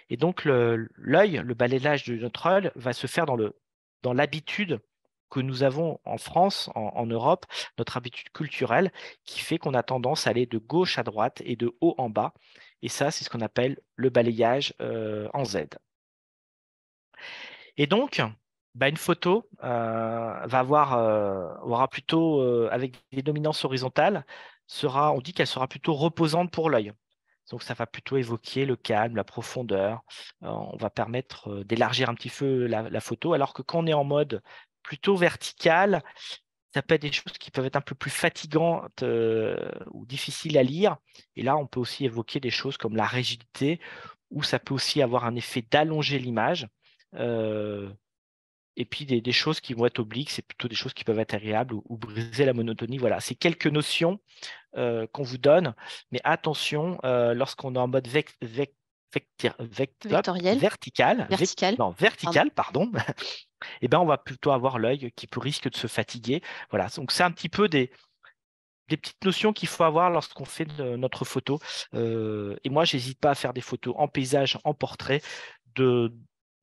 Et donc, l'œil, le balayage de notre œil va se faire dans l'habitude que nous avons en France, en Europe, notre habitude culturelle qui fait qu'on a tendance à aller de gauche à droite et de haut en bas. Et ça, c'est ce qu'on appelle le balayage en Z. Et donc, une photo aura plutôt, avec des dominances horizontales, on dit qu'elle sera plutôt reposante pour l'œil. Donc, ça va plutôt évoquer le calme, la profondeur. On va permettre d'élargir un petit peu la photo, alors que quand on est en mode plutôt vertical, ça peut être des choses qui peuvent être un peu plus fatigantes ou difficiles à lire. Et là, on peut aussi évoquer des choses comme la rigidité, ou ça peut aussi avoir un effet d'allonger l'image. Euh, et puis des choses qui vont être obliques, c'est plutôt des choses qui peuvent être agréables ou briser la monotonie. Voilà, c'est quelques notions qu'on vous donne. Mais attention, lorsqu'on est en mode Vectoriel, vertical, vertical, non, pardon. vertical, pardon, eh ben, on va plutôt avoir l'œil qui peut risque de se fatiguer. Voilà, donc c'est un petit peu des petites notions qu'il faut avoir lorsqu'on fait notre photo. Et moi, j'hésite pas à faire des photos en paysage, en portrait, de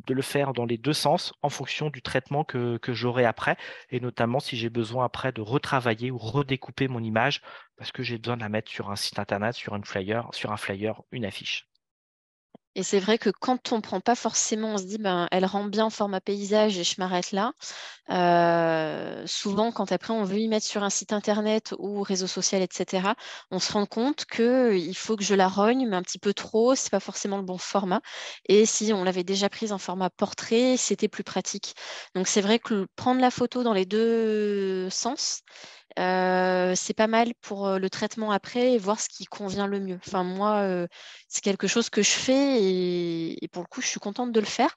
de le faire dans les 2 sens en fonction du traitement que j'aurai après et notamment si j'ai besoin après de retravailler ou redécouper mon image parce que j'ai besoin de la mettre sur un site internet, sur un flyer, une affiche. Et c'est vrai que quand on prend pas forcément, on se dit, ben, elle rend bien en format paysage et je m'arrête là. Souvent, quand après on veut y mettre sur un site internet ou réseau social, etc., on se rend compte qu'il faut que je la rogne, mais un petit peu trop, c'est pas forcément le bon format. Et si on l'avait déjà prise en format portrait, c'était plus pratique. Donc c'est vrai que prendre la photo dans les deux sens, c'est pas mal pour le traitement après et voir ce qui convient le mieux. Enfin, moi, c'est quelque chose que je fais et pour le coup, je suis contente de le faire.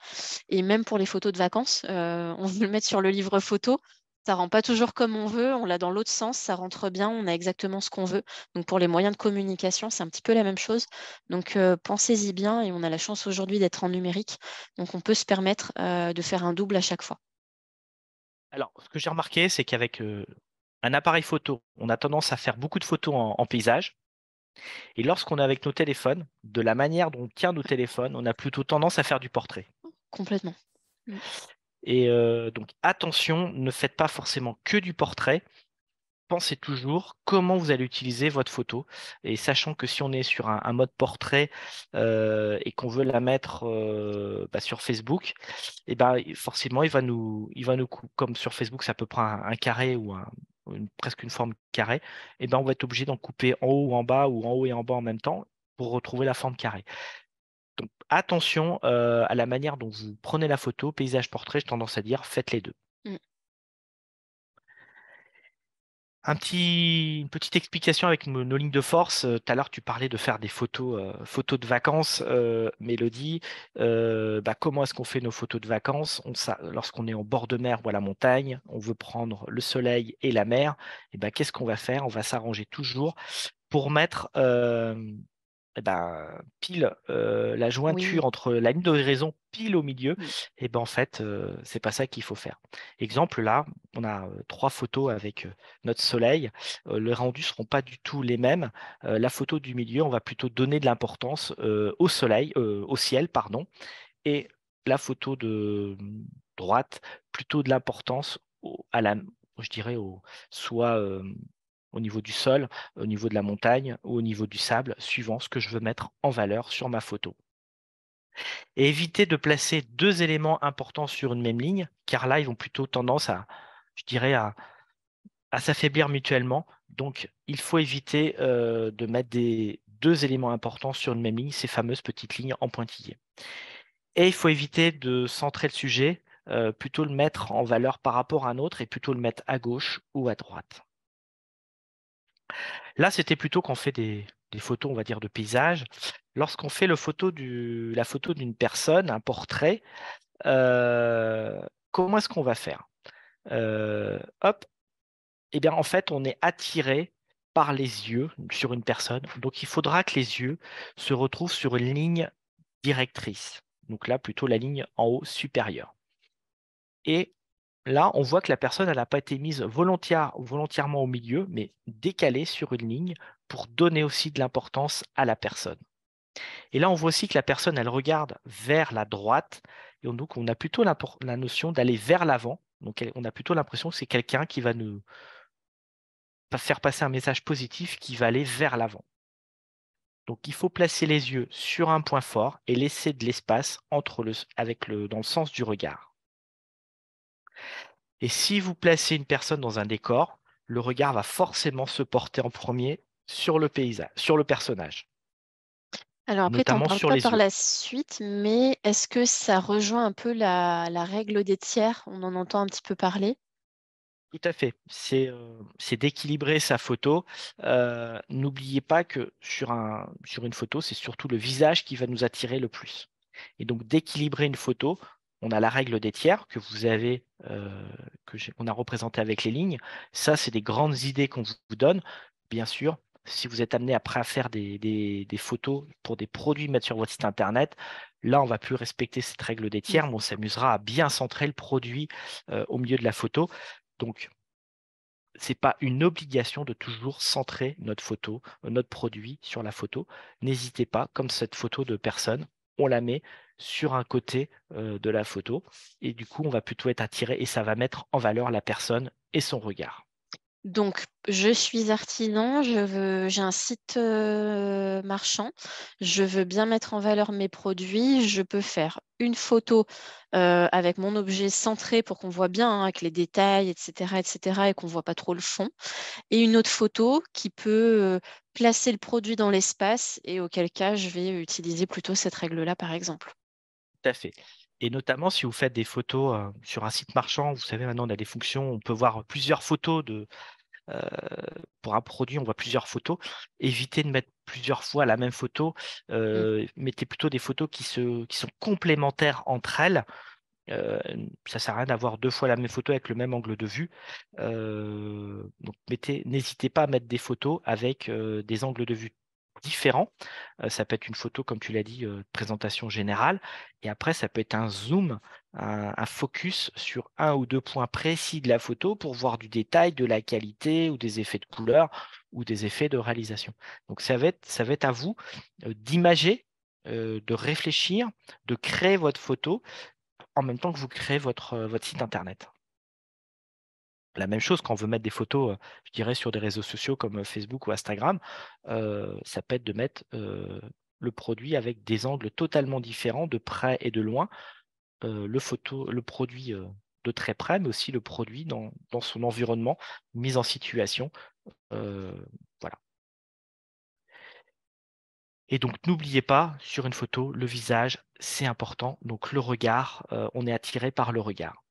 Et même pour les photos de vacances, on veut le mettre sur le livre photo. Ça rend pas toujours comme on veut, on l'a dans l'autre sens, ça rentre bien, on a exactement ce qu'on veut. Donc pour les moyens de communication, c'est un petit peu la même chose. Donc pensez-y bien et on a la chance aujourd'hui d'être en numérique. Donc on peut se permettre de faire un double à chaque fois. Alors, ce que j'ai remarqué, c'est qu'avec, un appareil photo, on a tendance à faire beaucoup de photos en paysage et lorsqu'on est avec nos téléphones, de la manière dont on tient nos téléphones, on a plutôt tendance à faire du portrait Complètement. Mm. et donc attention, ne faites pas forcément que du portrait. Pensez toujours comment vous allez utiliser votre photo et sachant que si on est sur un mode portrait, et qu'on veut la mettre, sur Facebook et ben, forcément comme sur Facebook, ça peut prendre un carré ou presque une forme carrée et ben, on va être obligé d'en couper en haut ou en bas ou en haut et en bas en même temps pour retrouver la forme carrée. Donc attention, à la manière dont vous prenez la photo, paysage, portrait, j'ai tendance à dire: «Faites les 2». Mm. Une petite explication avec nos lignes de force. Tout à l'heure, tu parlais de faire des photos de vacances, Mélodie. Comment est-ce qu'on fait nos photos de vacances? Lorsqu'on est en bord de mer ou à la montagne, on veut prendre le soleil et la mer. Et ben, qu'est-ce qu'on va faire? On va s'arranger toujours pour mettre pile la Oui. jointure entre la ligne de raison pile au milieu. Mm. Et ben en fait, c'est pas ça qu'il faut faire. Exemple là, on a 3 photos avec notre soleil. Les rendus seront pas du tout les mêmes. La photo du milieu, on va plutôt donner de l'importance au soleil, au ciel, pardon, et la photo de droite, plutôt de l'importance je dirais, soit au niveau du sol, au niveau de la montagne ou au niveau du sable, suivant ce que je veux mettre en valeur sur ma photo. Et éviter de placer 2 éléments importants sur une même ligne, car là, ils vont plutôt tendance je dirais, à s'affaiblir mutuellement. Donc, il faut éviter de mettre des 2 éléments importants sur une même ligne, ces fameuses petites lignes en pointillés. Et il faut éviter de centrer le sujet, plutôt le mettre en valeur par rapport à un autre et plutôt le mettre à gauche ou à droite. Là, c'était plutôt quand on fait des photos, on va dire, de paysage. Lorsqu'on fait la photo d'une personne, un portrait, comment est-ce qu'on va faire? Hop, et bien, en fait, on est attiré par les yeux sur une personne. Donc, il faudra que les yeux se retrouvent sur une ligne directrice. Donc là, plutôt la ligne en haut supérieure. Et là, on voit que la personne, elle n'a pas été mise volontairement au milieu, mais décalée sur une ligne pour donner aussi de l'importance à la personne. Et là, on voit aussi que la personne, elle regarde vers la droite. Et donc, on a plutôt la notion d'aller vers l'avant. Donc, on a plutôt l'impression que c'est quelqu'un qui va nous faire passer un message positif qui va aller vers l'avant. Donc, il faut placer les yeux sur un point fort et laisser de l'espace dans le sens du regard. Et si vous placez une personne dans un décor, le regard va forcément se porter en premier sur le paysage, sur le personnage, Alors après, tu n'en notamment parles sur pas les par yeux. la suite, mais est-ce que ça rejoint un peu la règle des tiers? On en entend un petit peu parler. Tout à fait. C'est d'équilibrer sa photo. N'oubliez pas que sur une photo, c'est surtout le visage qui va nous attirer le plus. Et donc, d'équilibrer une photo, on a la règle des tiers que vous avez, on a représenté avec les lignes. Ça, c'est des grandes idées qu'on vous donne. Bien sûr, si vous êtes amené après à faire des photos pour des produits mettre sur votre site internet, là, on va plus respecter cette règle des Mm. tiers, mais on s'amusera à bien centrer le produit au milieu de la photo. Donc, c'est pas une obligation de toujours centrer notre photo, notre produit sur la photo. N'hésitez pas, comme cette photo de personne, on la met sur un côté de la photo. Et du coup, on va plutôt être attiré et ça va mettre en valeur la personne et son regard. Donc, je suis artisan, j'ai un site marchand, je veux bien mettre en valeur mes produits, je peux faire une photo avec mon objet centré pour qu'on voit bien avec les détails, etc., et qu'on ne voit pas trop le fond, et une autre photo qui peut placer le produit dans l'espace et auquel cas je vais utiliser plutôt cette règle-là, par exemple. Tout à fait. Et notamment, si vous faites des photos sur un site marchand, vous savez, maintenant, on a des fonctions, on peut voir plusieurs photos euh, pour un produit, on voit plusieurs photos. Évitez de mettre plusieurs fois la même photo. Mm. Mettez plutôt des photos qui sont complémentaires entre elles. Ça sert à rien d'avoir deux fois la même photo avec le même angle de vue. Donc n'hésitez pas à mettre des photos avec des angles de vue différents. Ça peut être une photo, comme tu l'as dit, de présentation générale. Et après, ça peut être un zoom, un focus sur un ou deux points précis de la photo pour voir du détail, de la qualité ou des effets de couleur ou des effets de réalisation. Donc ça va être à vous d'imager, de réfléchir, de créer votre photo en même temps que vous créez votre site internet. La même chose quand on veut mettre des photos, je dirais sur des réseaux sociaux comme, Facebook ou Instagram, ça peut être de mettre, le produit avec des angles totalement différents de près et de loin. Le produit, de très près, mais aussi le produit dans son environnement, mise en situation, heu, voilà. Et donc n'oubliez pas, sur une photo, le visage, c'est important, donc le regard, on est attiré par le regard.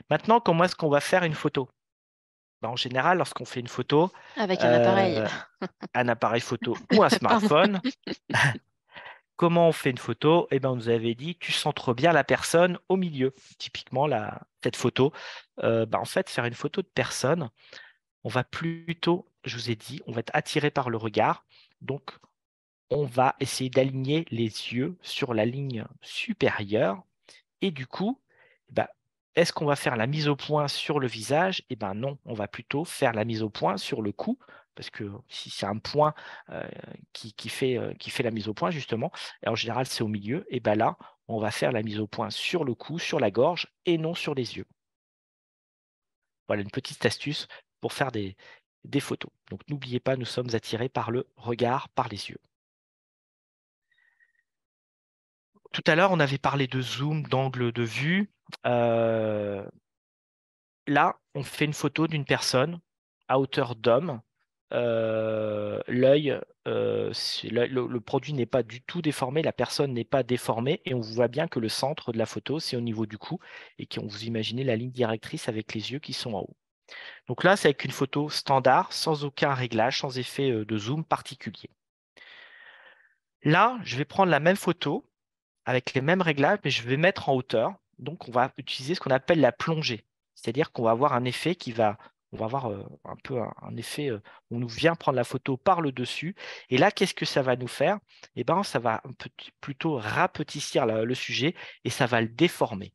Maintenant, comment est-ce qu'on va faire une photo? Bah, en général, lorsqu'on fait une photo, Avec un appareil. heu, un appareil photo ou un Pardon. smartphone, comment on fait une photo? Eh ben, on nous avait dit: «Tu centres bien la personne au milieu». Typiquement cette photo, bah, en fait, faire une photo de personne, on va plutôt, je vous ai dit, on va être attiré par le regard, donc on va essayer d'aligner les yeux sur la ligne supérieure. Et du coup, bah, est-ce qu'on va faire la mise au point sur le visage? Eh ben non, on va plutôt faire la mise au point sur le cou, parce que si c'est un point euh, qui fait la mise au point, justement, et en général c'est au milieu, et ben là, on va faire la mise au point sur le cou, sur la gorge, et non sur les yeux. Voilà une petite astuce pour faire des photos. Donc n'oubliez pas, nous sommes attirés par le regard, par les yeux. Tout à l'heure, on avait parlé de zoom, d'angle de vue. Euh, Là, on fait une photo d'une personne à hauteur d'homme. L'œil, le produit n'est pas du tout déformé, la personne n'est pas déformée et on voit bien que le centre de la photo, c'est au niveau du cou et qu'on vous imaginez la ligne directrice avec les yeux qui sont en haut. Donc là, c'est avec une photo standard, sans aucun réglage, sans effet de zoom particulier. Là, je vais prendre la même photo avec les mêmes réglages, mais je vais mettre en hauteur. Donc, on va utiliser ce qu'on appelle la plongée. C'est-à-dire qu'on va avoir un effet on va avoir un peu un effet, on nous vient prendre la photo par le dessus. Et là, qu'est-ce que ça va nous faire? Eh ben, ça va plutôt rapetissir le sujet et ça va le déformer.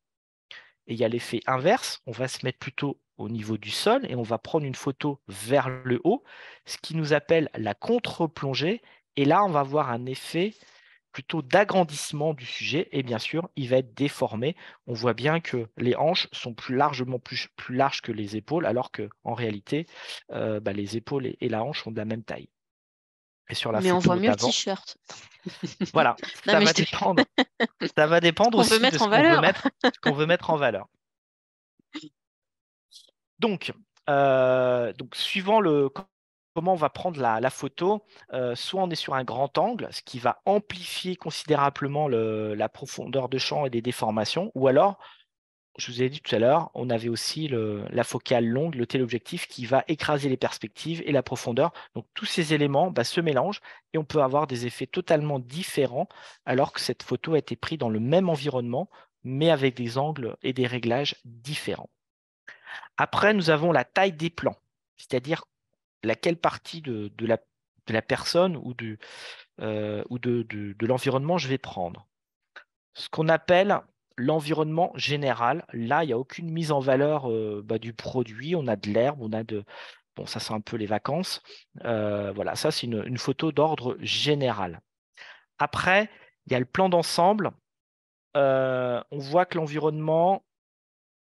Et il y a l'effet inverse, on va se mettre plutôt au niveau du sol et on va prendre une photo vers le haut, ce qui nous appelle la contre-plongée. Et là, on va avoir un effet plutôt d'agrandissement du sujet et bien sûr, il va être déformé. On voit bien que les hanches sont plus larges que les épaules, alors que en réalité, bah, les épaules et la hanche sont de la même taille. Et sur la Mais on voit photo mieux le d'avant, t-shirt. voilà, Non, ça mais va je te... dépendre. Ça va ce dépendre qu'on veut aussi de mettre ce en qu'on veut valeur. mettre, en valeur. Donc, suivant comment on va prendre la photo, soit on est sur un grand angle, ce qui va amplifier considérablement la profondeur de champ et des déformations, ou alors, je vous ai dit tout à l'heure, on avait aussi la focale longue, le téléobjectif qui va écraser les perspectives et la profondeur. Donc tous ces éléments se mélangent et on peut avoir des effets totalement différents alors que cette photo a été prise dans le même environnement, mais avec des angles et des réglages différents. Après, nous avons la taille des plans, c'est-à-dire laquelle partie de la personne ou de l'environnement je vais prendre. Ce qu'on appelle l'environnement général, là, il n'y a aucune mise en valeur du produit. On a de l'herbe, on a de... Bon, ça, c'est un peu les vacances. Voilà, ça, c'est une photo d'ordre général. Après, Il y a le plan d'ensemble. On voit que l'environnement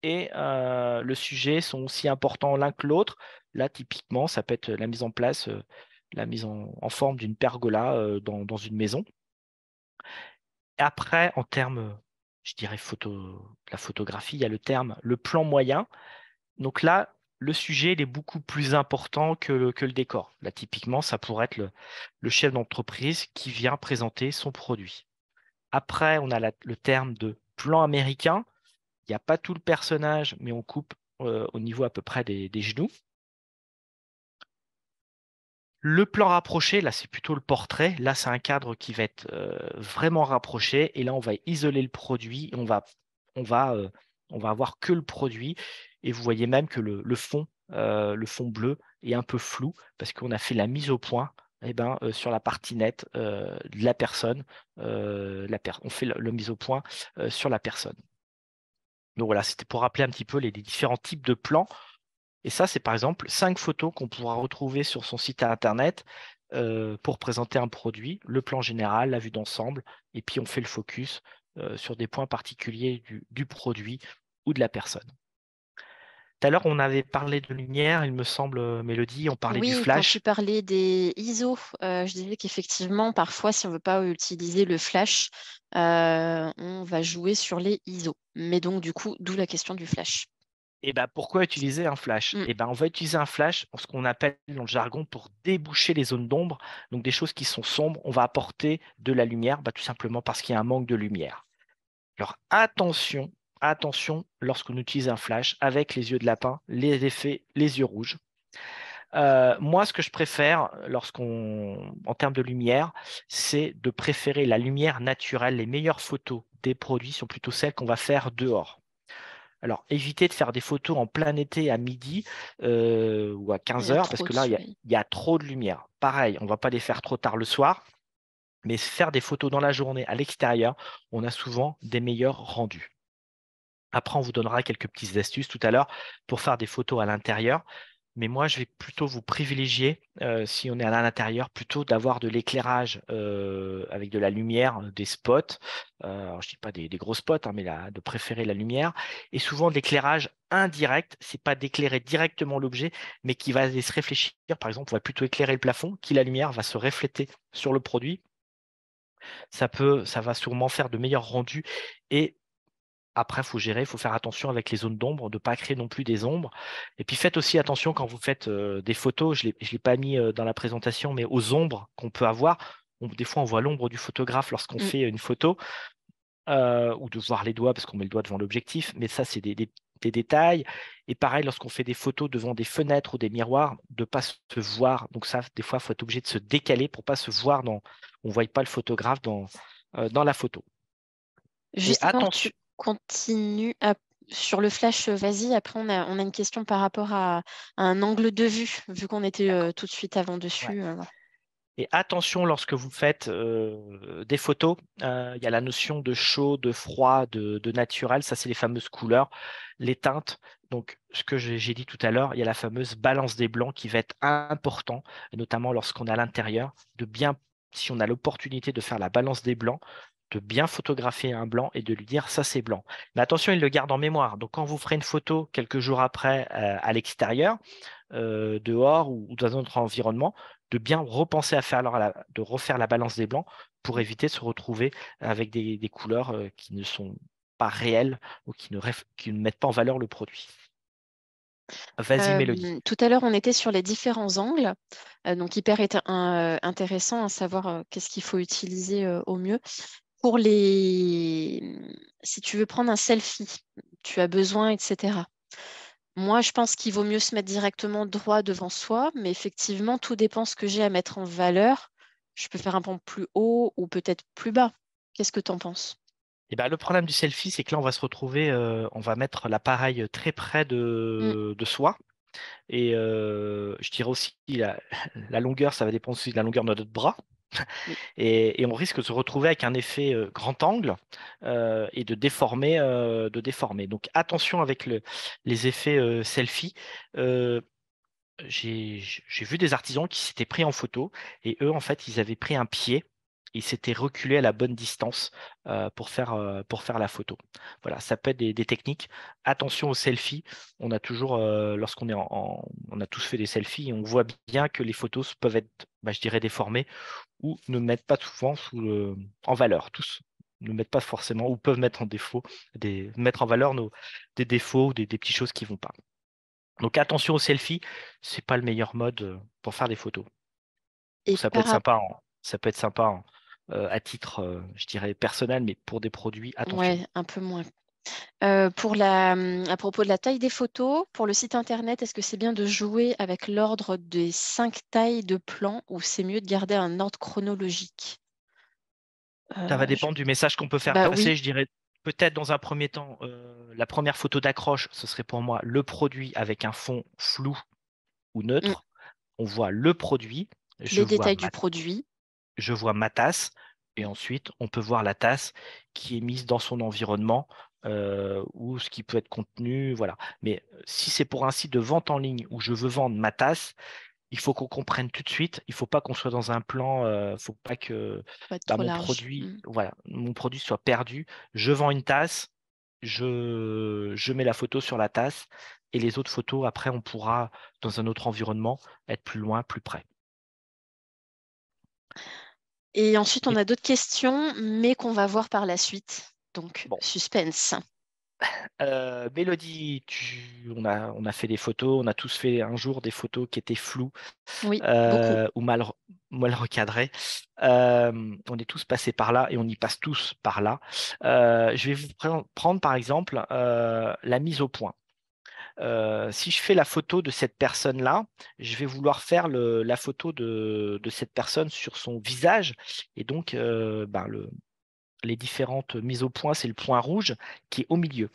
et le sujet sont aussi importants l'un que l'autre. Là, typiquement, ça peut être la mise en place, la mise en forme d'une pergola dans une maison. Après, en termes, je dirais, la photographie, il y a le plan moyen. Donc là, le sujet il est beaucoup plus important que le décor. Là, typiquement, ça pourrait être le chef d'entreprise qui vient présenter son produit. Après, on a le terme de plan américain. Il n'y a pas tout le personnage, mais on coupe au niveau à peu près des genoux. Le plan rapproché, là, c'est plutôt le portrait. Là, c'est un cadre qui va être vraiment rapproché. Et là, on va isoler le produit. On va, euh, on va avoir que le produit. Et vous voyez même que le fond bleu est un peu flou parce qu'on a fait la mise au point eh ben, sur la partie nette de la personne. On fait le mise au point sur la personne. Donc voilà, c'était pour rappeler un petit peu les différents types de plans. Et ça, c'est par exemple 5 photos qu'on pourra retrouver sur son site internet pour présenter un produit, le plan général, la vue d'ensemble, et puis on fait le focus sur des points particuliers du produit ou de la personne. Tout à l'heure, on avait parlé de lumière, il me semble, Mélodie, on parlait du Oui, quand tu flash. parlais des ISO, je disais qu'effectivement, parfois, si on ne veut pas utiliser le flash, on va jouer sur les ISO. Mais donc, du coup, d'où la question du flash. Et ben, pourquoi utiliser un flash? Mm. Et ben, on va utiliser un flash, ce qu'on appelle dans le jargon, pour déboucher les zones d'ombre, donc des choses qui sont sombres, on va apporter de la lumière, tout simplement parce qu'il y a un manque de lumière. Alors attention lorsqu'on utilise un flash avec les yeux de lapin, les effets, les yeux rouges. Moi, ce que je préfère en termes de lumière, c'est de préférer la lumière naturelle. Les meilleures photos des produits sont plutôt celles qu'on va faire dehors. Alors, évitez de faire des photos en plein été à midi ou à Il 15 y a heures parce trop que de là, soleil. il y a trop de lumière. Pareil, on ne va pas les faire trop tard le soir, mais faire des photos dans la journée à l'extérieur, on a souvent des meilleurs rendus. Après, on vous donnera quelques petites astuces tout à l'heure pour faire des photos à l'intérieur. Mais moi, je vais plutôt vous privilégier, si on est à l'intérieur, plutôt d'avoir de l'éclairage avec de la lumière, des spots. Alors, je ne dis pas des gros spots, hein, mais de préférer la lumière. Et souvent, de l'éclairage indirect, c'est pas d'éclairer directement l'objet, mais qui va aller se réfléchir. Par exemple, on va plutôt éclairer le plafond, qui la lumière va se refléter sur le produit. Ça va sûrement faire de meilleurs rendus et après, il faut gérer, il faut faire attention avec les zones d'ombre, de ne pas créer non plus des ombres. Et puis faites aussi attention quand vous faites des photos, je ne l'ai pas mis dans la présentation, mais aux ombres qu'on peut avoir. Des fois, on voit l'ombre du photographe lorsqu'on Mm. fait une photo, ou de voir les doigts parce qu'on met le doigt devant l'objectif, mais ça, c'est des détails. Et pareil, lorsqu'on fait des photos devant des fenêtres ou des miroirs, de ne pas se voir. Donc ça, des fois, il faut être obligé de se décaler pour ne pas se voir on ne voit pas le photographe dans la photo. Et Juste avant que tu attention. continues sur le flash, vas-y. Après, on a une question par rapport à un angle de vue, vu qu'on était D'accord. tout de suite avant Ouais. dessus. Et attention lorsque vous faites des photos, il y a la notion de chaud, de froid, de naturel. Ça, c'est les fameuses couleurs, les teintes. Donc, ce que j'ai dit tout à l'heure, il y a la fameuse balance des blancs qui va être important, et notamment lorsqu'on est à l'intérieur, si on a l'opportunité de faire la balance des blancs, de bien photographier un blanc et de lui dire ça c'est blanc. Mais attention, il le garde en mémoire. Donc, quand vous ferez une photo quelques jours après à l'extérieur, dehors ou dans un autre environnement, de bien repenser à faire de refaire la balance des blancs pour éviter de se retrouver avec des couleurs qui ne sont pas réelles ou qui ne mettent pas en valeur le produit. Vas-y, Mélodie. Tout à l'heure, on était sur les différents angles, donc intéressant à savoir qu'est-ce qu'il faut utiliser au mieux. Pour si tu veux prendre un selfie, tu as besoin, etc. Moi, je pense qu'il vaut mieux se mettre directement droit devant soi, mais effectivement, tout dépend ce que j'ai à mettre en valeur. Je peux faire un pan plus haut ou peut-être plus bas. Qu'est-ce que tu en penses? Eh ben, le problème du selfie, c'est que là, on va se retrouver, on va mettre l'appareil très près Mm, de soi. Et je dirais aussi la longueur, ça va dépendre aussi de la longueur de notre bras. oui. Et on risque de se retrouver avec un effet grand angle et de déformer. Donc attention avec les effets selfie. Euh, j'ai vu des artisans qui s'étaient pris en photo et eux, en fait, ils avaient pris un pied. il s'était reculé à la bonne distance pour faire la photo. Voilà, ça peut être des techniques. Attention aux selfies. On a toujours, lorsqu'on est on a tous fait des selfies, on voit bien que les photos peuvent être, bah, je dirais, déformées ou ne mettent pas souvent en valeur. Tous ne mettent pas forcément ou peuvent mettre en défaut, mettre en valeur des défauts ou des petites choses qui vont pas. Donc attention aux selfies, c'est pas le meilleur mode pour faire des photos. Et Ça peut être sympa, ça peut être sympa à titre, je dirais, personnel, mais pour des produits, attention. ouais, un peu moins. À propos de la taille des photos, pour le site internet, est-ce que c'est bien de jouer avec l'ordre des 5 tailles de plans ou c'est mieux de garder un ordre chronologique? Ça va Euh, je- dépendre du message qu'on peut faire Bah oui. passer. Je dirais peut-être dans un premier temps, la première photo d'accroche, ce serait pour moi le produit avec un fond flou ou Mm. neutre. On voit le produit, Les détails du produit. je vois ma tasse, et ensuite on peut voir la tasse qui est mise dans son environnement ou ce qui peut être contenu, voilà. Mais si c'est pour un site de vente en ligne où je veux vendre ma tasse, il faut qu'on comprenne tout de suite. Il faut pas qu'on soit dans un plan. Faut pas que Pas être bah, trop large. Mm. mon produit soit perdu. Je vends une tasse, je mets la photo sur la tasse et les autres photos après on pourra dans un autre environnement être plus loin, plus près. Et ensuite, on Et a d'autres questions, mais qu'on va voir par la suite. Donc, bon, suspense. Mélodie, on a fait des photos, on a tous fait un jour des photos qui étaient floues Oui, beaucoup. ou mal recadrées. On est tous passés par là et on y passe tous par là. Je vais vous prendre par exemple la mise au point. Si je fais la photo de cette personne-là, je vais vouloir faire la photo de cette personne sur son visage. Et donc, les différentes mises au point, c'est le point rouge qui est au milieu.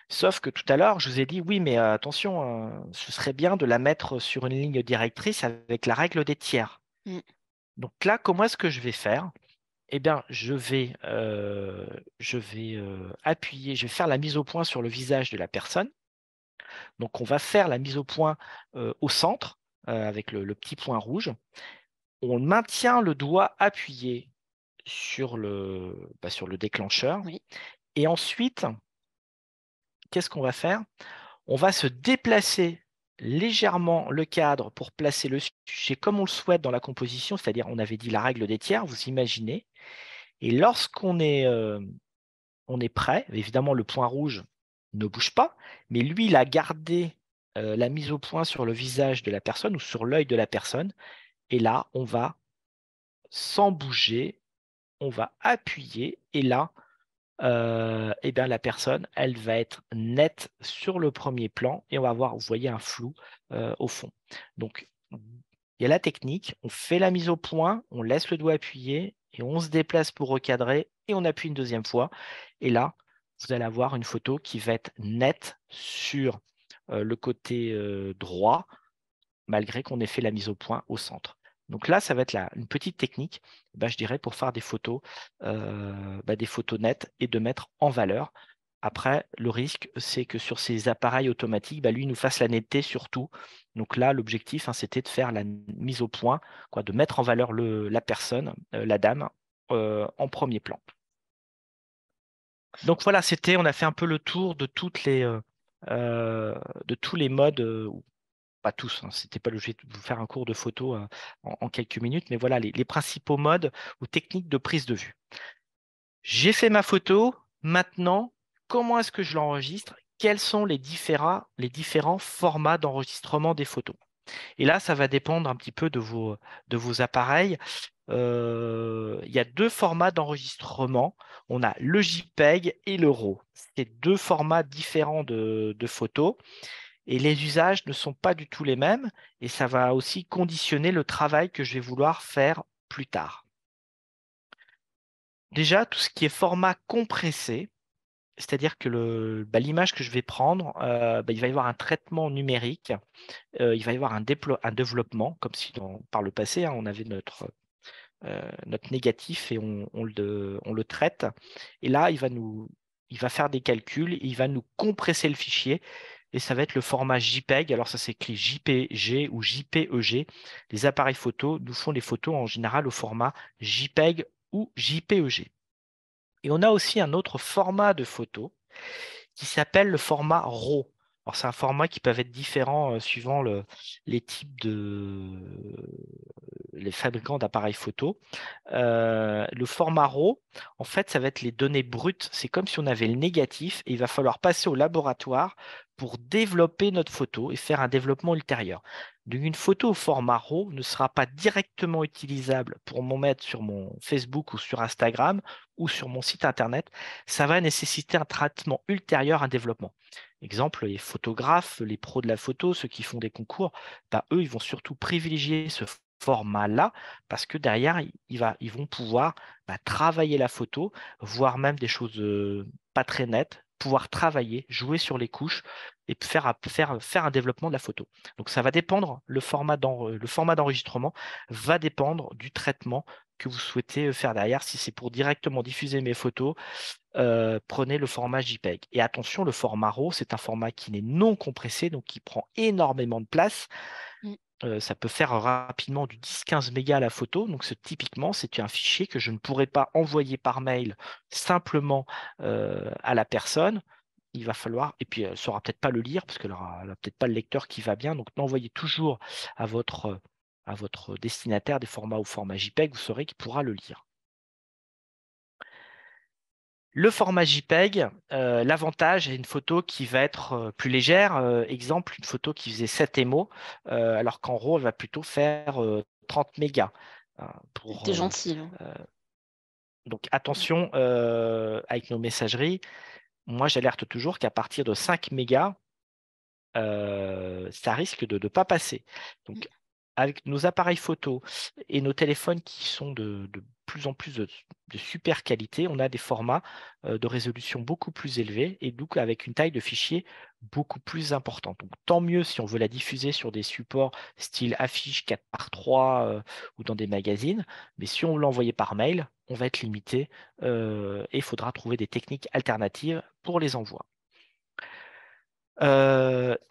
Sauf que tout à l'heure, je vous ai dit, oui, mais attention, ce serait bien de la mettre sur une ligne directrice avec la règle des tiers. Mm. Donc là, comment est-ce que je vais faire? Eh bien, appuyer, je vais faire la mise au point sur le visage de la personne. Donc, on va faire la mise au point au centre avec le petit point rouge. On maintient le doigt appuyé sur le déclencheur. Oui, Et ensuite, qu'est-ce qu'on va faire? On va se déplacer légèrement le cadre pour placer le sujet comme on le souhaite dans la composition, c'est-à-dire on avait dit la règle des tiers, vous imaginez. Et on est prêt, évidemment le point rouge ne bouge pas, mais lui, il a gardé la mise au point sur le visage de la personne ou sur l'œil de la personne. Et là, on va, sans bouger, on va appuyer. Et là, eh bien, la personne, elle va être nette sur le premier plan et on va voir, vous voyez, un flou au fond. Donc, il y a la technique, on fait la mise au point, on laisse le doigt appuyé et on se déplace pour recadrer et on appuie une deuxième fois. Et là, vous allez avoir une photo qui va être nette sur le côté droit, malgré qu'on ait fait la mise au point au centre. Donc là, ça va être une petite technique, je dirais, pour faire des photos nettes et de mettre en valeur. Après, le risque, c'est que sur ces appareils automatiques, lui, nous fasse la netteté surtout. Donc là, l'objectif, c'était de faire la mise au point, quoi, de mettre en valeur la personne, la dame, en premier plan. Donc voilà, on a fait un peu le tour de tous les modes, pas tous, hein, c'était pas l'objet de vous faire un cours de photo en quelques minutes, mais voilà les principaux modes ou techniques de prise de vue. J'ai fait ma photo, maintenant, comment est-ce que je l'enregistre? Quels sont les différents formats d'enregistrement des photos? Et là, ça va dépendre un petit peu de vos appareils. Il y a deux formats d'enregistrement. On a le JPEG et le RAW. C'est deux formats différents de photos. Et les usages ne sont pas du tout les mêmes et ça va aussi conditionner le travail que je vais vouloir faire plus tard. Déjà, tout ce qui est format compressé, c'est-à-dire que l'image que je vais prendre, il va y avoir un traitement numérique, il va y avoir un développement, comme si par le passé, hein, on avait notre négatif et on le traite. Et là, il va faire des calculs, il va nous compresser le fichier et ça va être le format JPEG. Alors ça s'écrit JPG ou JPEG. Les appareils photo nous font les photos en général au format JPEG ou JPEG. Et on a aussi un autre format de photo qui s'appelle le format RAW. Alors, c'est un format qui peut être différent suivant les types les fabricants d'appareils photo. Le format RAW, en fait, ça va être les données brutes. C'est comme si on avait le négatif et il va falloir passer au laboratoire pour développer notre photo et faire un développement ultérieur. Donc, une photo au format RAW ne sera pas directement utilisable pour m'en mettre sur mon Facebook ou sur Instagram ou sur mon site internet. Ça va nécessiter un traitement ultérieur, un développement. Exemple, les photographes, les pros de la photo, ceux qui font des concours, bah, eux, ils vont surtout privilégier ce format-là parce que derrière, ils vont pouvoir travailler la photo, voir même des choses pas très nettes, pouvoir travailler, jouer sur les couches et faire un développement de la photo. Donc ça va dépendre, le format d'enregistrement va dépendre du traitement que vous souhaitez faire derrière. Si c'est pour directement diffuser mes photos, prenez le format JPEG. Et attention, le format RAW, c'est un format qui n'est non compressé, donc qui prend énormément de place. Mm. Ça peut faire rapidement du 10-15 mégas la photo. Donc, typiquement, c'est un fichier que je ne pourrais pas envoyer par mail simplement à la personne. Il va falloir, et puis elle ne saura peut-être pas le lire parce qu'elle n'a peut-être pas le lecteur qui va bien. Donc, n'envoyez toujours à votre destinataire des formats au format JPEG, vous saurez qu'il pourra le lire. Le format JPEG, l'avantage est une photo qui va être plus légère. Exemple, une photo qui faisait 7 émo, alors qu'en RAW, elle va plutôt faire 30 mégas. T'es gentil, hein. Euh, donc attention avec nos messageries. Moi, j'alerte toujours qu'à partir de 5 mégas, ça risque de ne pas passer. Mm. Donc, avec nos appareils photo et nos téléphones qui sont de plus en plus de super qualité, on a des formats de résolution beaucoup plus élevés et donc avec une taille de fichier beaucoup plus importante. Donc, tant mieux si on veut la diffuser sur des supports style affiche 4x3 ou dans des magazines, mais si on veut l'envoyer par mail, on va être limité et il faudra trouver des techniques alternatives pour les envois.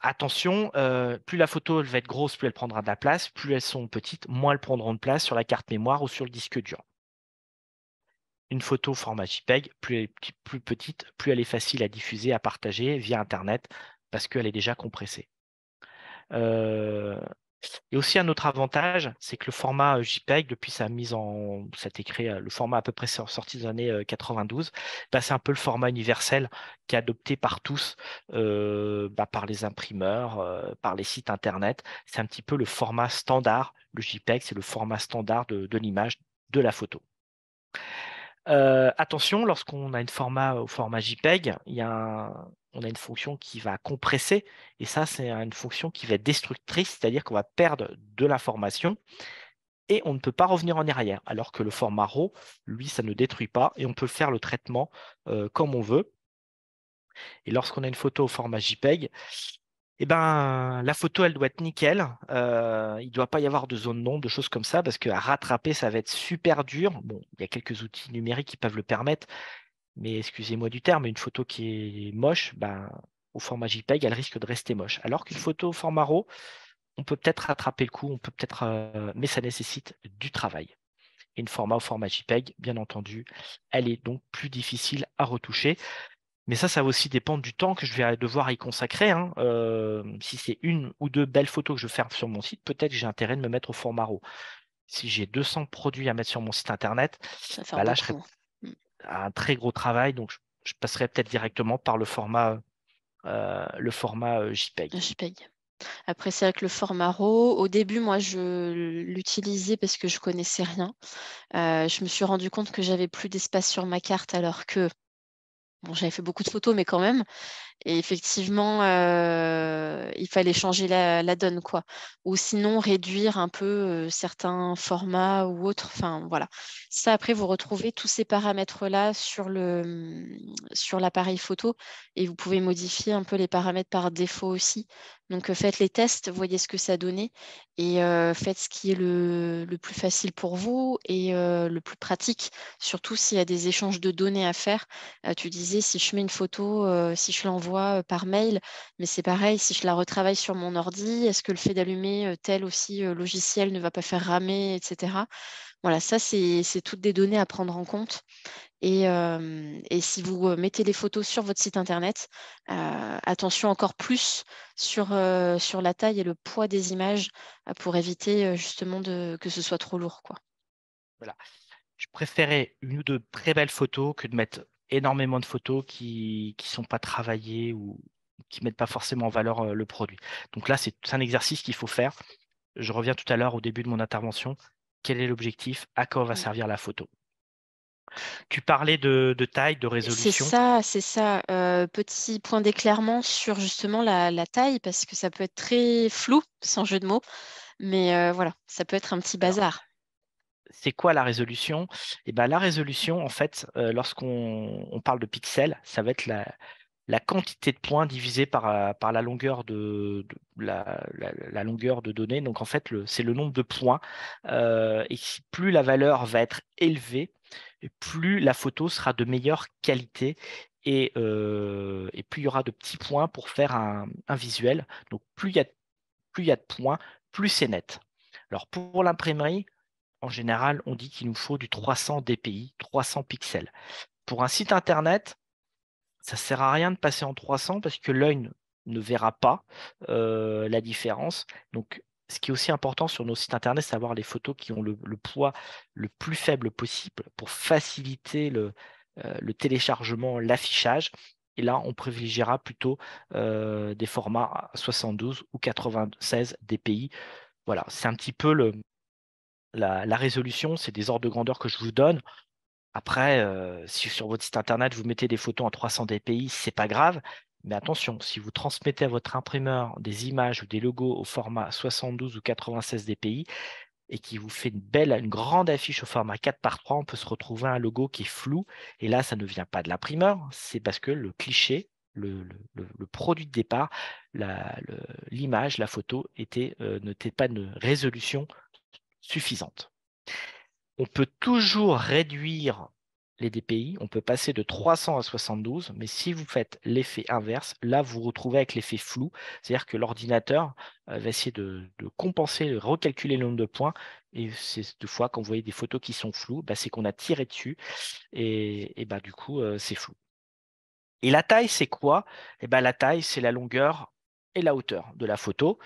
Attention, plus la photo elle va être grosse, plus elle prendra de la place, plus elles sont petites, moins elles prendront de place sur la carte mémoire ou sur le disque dur. Une photo format JPEG, plus elle est plus petite, plus elle est facile à diffuser, à partager via Internet, parce qu'elle est déjà compressée. Et aussi un autre avantage, c'est que le format JPEG, depuis sa mise en, ça a été créé, le format à peu près sorti des années 92, c'est un peu le format universel qui est adopté par tous, par les imprimeurs, par les sites internet. C'est un petit peu le format standard. Le JPEG, c'est le format standard de l'image, de la photo. Attention, lorsqu'on a au format JPEG, on a une fonction qui va compresser, et ça, c'est une fonction qui va être destructrice, c'est-à-dire qu'on va perdre de l'information et on ne peut pas revenir en arrière. Alors que le format RAW, lui, ça ne détruit pas et on peut faire le traitement comme on veut. Et lorsqu'on a une photo au format JPEG, eh ben, la photo, elle doit être nickel. Il ne doit pas y avoir de zone d'ombre, de choses comme ça, parce qu'à rattraper, ça va être super dur. Bon, il y a quelques outils numériques qui peuvent le permettre, mais excusez-moi du terme, une photo qui est moche, au format JPEG, elle risque de rester moche. Alors qu'une photo au format RAW, on peut peut-être rattraper le coup, mais ça nécessite du travail. Et une format au format JPEG, bien entendu, elle est donc plus difficile à retoucher. Mais ça va aussi dépendre du temps que je vais devoir y consacrer, hein. Si c'est une ou deux belles photos que je veux faire sur mon site, peut-être que j'ai intérêt de me mettre au format RAW. Si j'ai 200 produits à mettre sur mon site internet, Ça va faire là, je serais beaucoup. Mm. à un très gros travail, donc je passerai peut-être directement par le format JPEG. JPEG. Après, c'est vrai que le format RAW, au début, moi, je l'utilisais parce que je connaissais rien. Je me suis rendu compte que j'avais plus d'espace sur ma carte alors que bon, j'avais fait beaucoup de photos, mais quand même. Et effectivement, il fallait changer la donne, quoi. Ou sinon, réduire un peu certains formats ou autres. Enfin, voilà. Ça, après, vous retrouvez tous ces paramètres-là sur l'appareil photo et vous pouvez modifier un peu les paramètres par défaut aussi. Donc, faites les tests, voyez ce que ça donnait et faites ce qui est le plus facile pour vous et le plus pratique, surtout s'il y a des échanges de données à faire. Tu disais, si je mets une photo, si je l'envoie par mail, mais c'est pareil, si je la retravaille sur mon ordi, est-ce que le fait d'allumer tel aussi logiciel ne va pas faire ramer, etc. Voilà, ça, c'est toutes des données à prendre en compte. Et si vous mettez les photos sur votre site internet, attention encore plus sur la taille et le poids des images pour éviter justement que ce soit trop lourd, quoi. Voilà. Je préférais une ou deux très belles photos que de mettre énormément de photos qui ne sont pas travaillées ou qui mettent pas forcément en valeur le produit. Donc là, c'est un exercice qu'il faut faire. Je reviens tout à l'heure au début de mon intervention. Quel est l'objectif? À quoi va Mm. servir la photo? Tu parlais de taille, de C'est résolution. ça, c'est ça. Petit point d'éclairement sur justement la taille, parce que ça peut être très flou, sans jeu de mots, mais voilà, ça peut être un petit Alors, bazar. c'est quoi la résolution? Eh ben, la résolution, en fait, lorsqu'on parle de pixels, ça va être la quantité de points divisée par la longueur la longueur de données. Donc en fait, c'est le nombre de points. Et plus la valeur va être élevée, et plus la photo sera de meilleure qualité. Et plus il y aura de petits points pour faire un visuel. Donc plus il y a de points, plus c'est net. Alors pour l'imprimerie, en général, on dit qu'il nous faut du 300 dpi, 300 pixels. Pour un site internet, ça sert à rien de passer en 300 parce que l'œil ne verra pas la différence. Donc, ce qui est aussi important sur nos sites internet, c'est d'avoir les photos qui ont le poids le plus faible possible pour faciliter le téléchargement, l'affichage. Et là, on privilégiera plutôt des formats 72 ou 96 dpi. Voilà, c'est un petit peu la résolution, c'est des ordres de grandeur que je vous donne. Après, si sur votre site internet, vous mettez des photos en 300 dpi, c'est pas grave. Mais attention, si vous transmettez à votre imprimeur des images ou des logos au format 72 ou 96 dpi et qui vous fait une grande affiche au format 4 par 3, on peut se retrouver un logo qui est flou. Et là, ça ne vient pas de l'imprimeur, c'est parce que le cliché, le produit de départ, l'image, la photo n'était pas de résolution suffisante. On peut toujours réduire les DPI, on peut passer de 300 à 72, mais si vous faites l'effet inverse, là, vous vous retrouvez avec l'effet flou, c'est-à-dire que l'ordinateur va essayer de compenser, de recalculer le nombre de points, et c'est deux fois, quand vous voyez des photos qui sont floues, bah, c'est qu'on a tiré dessus, et bah, du coup, c'est flou. Et la taille, c'est quoi? Et bah, la taille, c'est la longueur et la hauteur de la photo.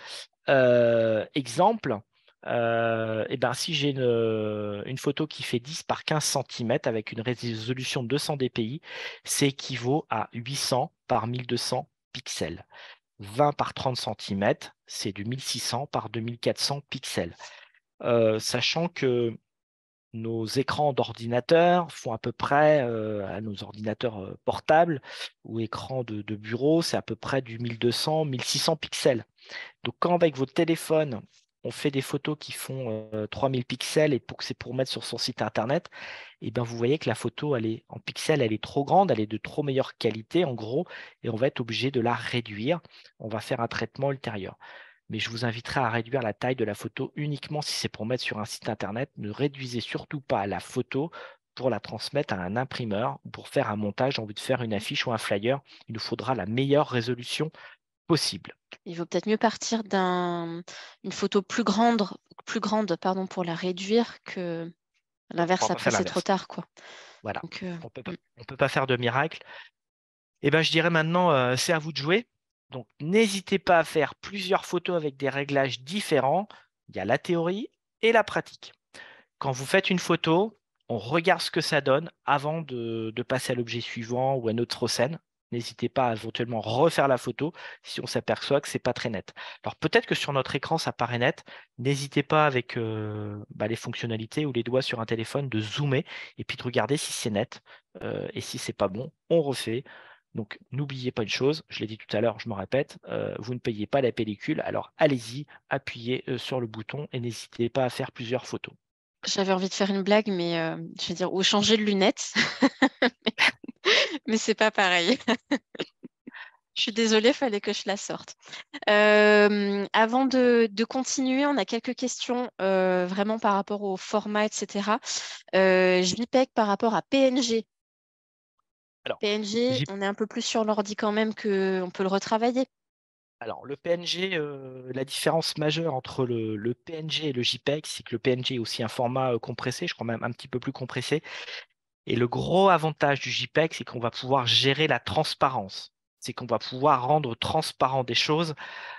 Exemple, eh ben, si j'ai une photo qui fait 10 par 15 cm avec une résolution de 200 dpi, c'est équivaut à 800 par 1200 pixels. 20 par 30 cm, c'est du 1600 par 2400 pixels. Sachant que nos écrans d'ordinateur font à peu près, à nos ordinateurs portables ou écrans de bureau, c'est à peu près du 1200, 1600 pixels. Donc, quand avec votre téléphone, on fait des photos qui font 3000 pixels et c'est pour mettre sur son site internet, et ben vous voyez que la photo, elle est en pixels, elle est trop grande, elle est de trop meilleure qualité, en gros, et on va être obligé de la réduire. On va faire un traitement ultérieur. Mais je vous inviterai à réduire la taille de la photo uniquement si c'est pour mettre sur un site internet. Ne réduisez surtout pas la photo pour la transmettre à un imprimeur ou pour faire un montage, envie de faire une affiche ou un flyer. Il nous faudra la meilleure résolution possible. Il vaut peut-être mieux partir d'une photo plus grande, pardon, pour la réduire que On l'inverse. va pas Après, faire c'est trop l'inverse. tard, quoi. Voilà. Donc, On peut pas faire de miracle. Et ben, je dirais maintenant, c'est à vous de jouer. Donc, n'hésitez pas à faire plusieurs photos avec des réglages différents. Il y a la théorie et la pratique. Quand vous faites une photo, on regarde ce que ça donne avant de passer à l'objet suivant ou à notre scène. N'hésitez pas à éventuellement refaire la photo si on s'aperçoit que c'est pas très net. Alors peut-être que sur notre écran ça paraît net. N'hésitez pas avec les fonctionnalités ou les doigts sur un téléphone de zoomer et puis de regarder si c'est net. Et si c'est pas bon, on refait. Donc n'oubliez pas une chose, je l'ai dit tout à l'heure, je me répète, vous ne payez pas la pellicule. Alors allez-y, appuyez sur le bouton et n'hésitez pas à faire plusieurs photos. j'avais envie de faire une blague, mais je vais dire, ou changer de lunettes, mais c'est pas pareil. Je suis désolée, il fallait que je la sorte. Avant de continuer, on a quelques questions vraiment par rapport au format, etc. JPEG par rapport à PNG. Alors, PNG, J- on est un peu plus sur l'ordi quand même qu'on peut le retravailler. Alors, le PNG, la différence majeure entre le PNG et le JPEG, c'est que le PNG est aussi un format compressé, je crois même un petit peu plus compressé. Et le gros avantage du JPEG, c'est qu'on va pouvoir gérer la transparence. C'est qu'on va pouvoir rendre transparent des choses,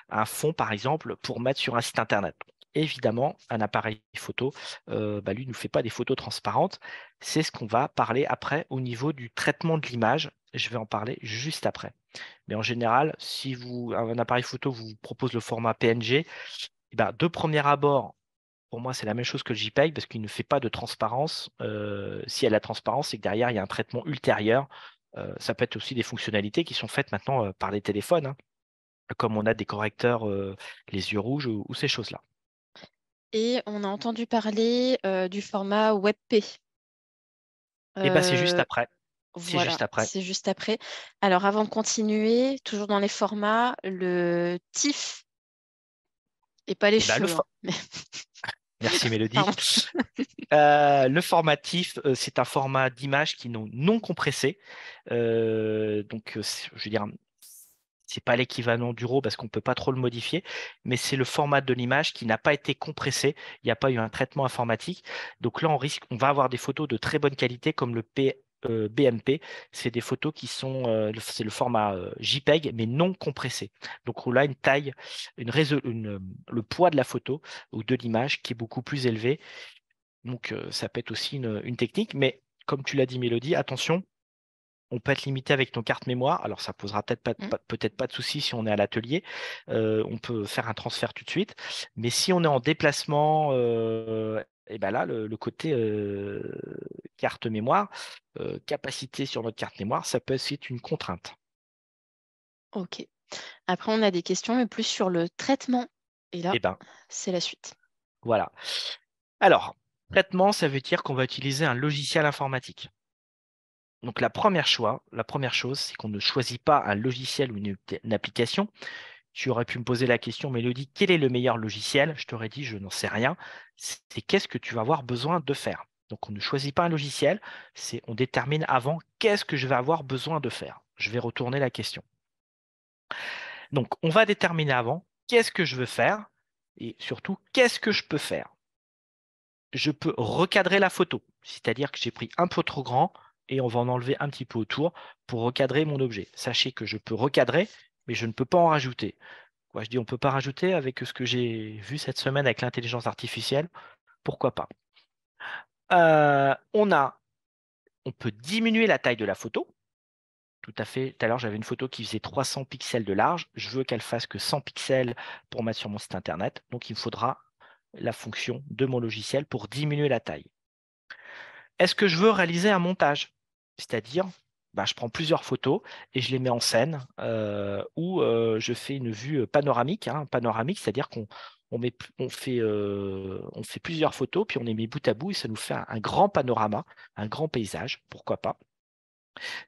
un fond par exemple, pour mettre sur un site internet. Évidemment, un appareil photo, lui, ne nous fait pas des photos transparentes. C'est ce qu'on va parler après au niveau du traitement de l'image. Je vais en parler juste après. Mais en général, si un appareil photo vous propose le format PNG, eh ben, de premier abord, pour moi, c'est la même chose que le JPEG parce qu'il ne fait pas de transparence. Si elle a la transparence, c'est que derrière, il y a un traitement ultérieur. Ça peut être aussi des fonctionnalités qui sont faites maintenant par les téléphones, hein, comme on a des correcteurs, les yeux rouges ou ces choses-là. Et on a entendu parler du format WebP. Et ben, c'est juste Euh, après. C'est voilà, juste après. c'est juste après. Alors avant de continuer, toujours dans les formats, le TIFF et pas les Et ben, cheveux, hein. merci Mélodie. Pardon. Le formatif, c'est un format d'image qui est non compressé. Je veux dire, c'est pas l'équivalent du RAW parce qu'on peut pas trop le modifier, mais c'est le format de l'image qui n'a pas été compressé. Il n'y a pas eu un traitement informatique. Donc là, on va avoir des photos de très bonne qualité comme le BMP. C'est des photos qui sont, c'est le format JPEG, mais non compressé. Donc on a une taille, le poids de la photo ou de l'image qui est beaucoup plus élevé. Donc, ça peut être aussi une technique, mais comme tu l'as dit, Mélodie, attention, on peut être limité avec nos cartes mémoire. Alors, ça posera peut-être pas de souci si on est à l'atelier. On peut faire un transfert tout de suite. Mais si on est en déplacement, et ben là, le côté carte mémoire, capacité sur notre carte mémoire, ça peut aussi être une contrainte. Ok. Après, on a des questions, mais plus sur le traitement. Et là, Et ben, c'est la suite. voilà. Alors, traitement, ça veut dire qu'on va utiliser un logiciel informatique. Donc la première chose, c'est qu'on ne choisit pas un logiciel ou une application. Tu aurais pu me poser la question, Mélodie, quel est le meilleur logiciel? Je t'aurais dit, je n'en sais rien. C'est qu'est-ce que tu vas avoir besoin de faire. Donc on ne choisit pas un logiciel, on détermine avant qu'est-ce que je vais avoir besoin de faire. Je vais retourner la question. Donc on va déterminer avant qu'est-ce que je veux faire et surtout qu'est-ce que je peux faire. Je peux recadrer la photo, c'est-à-dire que j'ai pris un peu trop grand et on va en enlever un petit peu autour pour recadrer mon objet. Sachez que je peux recadrer, mais je ne peux pas en rajouter. Quoi, je dis on ne peut pas rajouter avec ce que j'ai vu cette semaine avec l'intelligence artificielle, pourquoi pas. On peut diminuer la taille de la photo. Tout à fait. Tout à l'heure, j'avais une photo qui faisait 300 pixels de large. Je veux qu'elle fasse que 100 pixels pour mettre sur mon site internet. Donc, il me faudra la fonction de mon logiciel pour diminuer la taille. Est-ce que je veux réaliser un montage? C'est-à-dire, je prends plusieurs photos et je les mets en scène ou je fais une vue panoramique, hein, panoramique, c'est-à-dire on fait plusieurs photos, puis on les met bout à bout et ça nous fait un grand panorama, un grand paysage, pourquoi pas.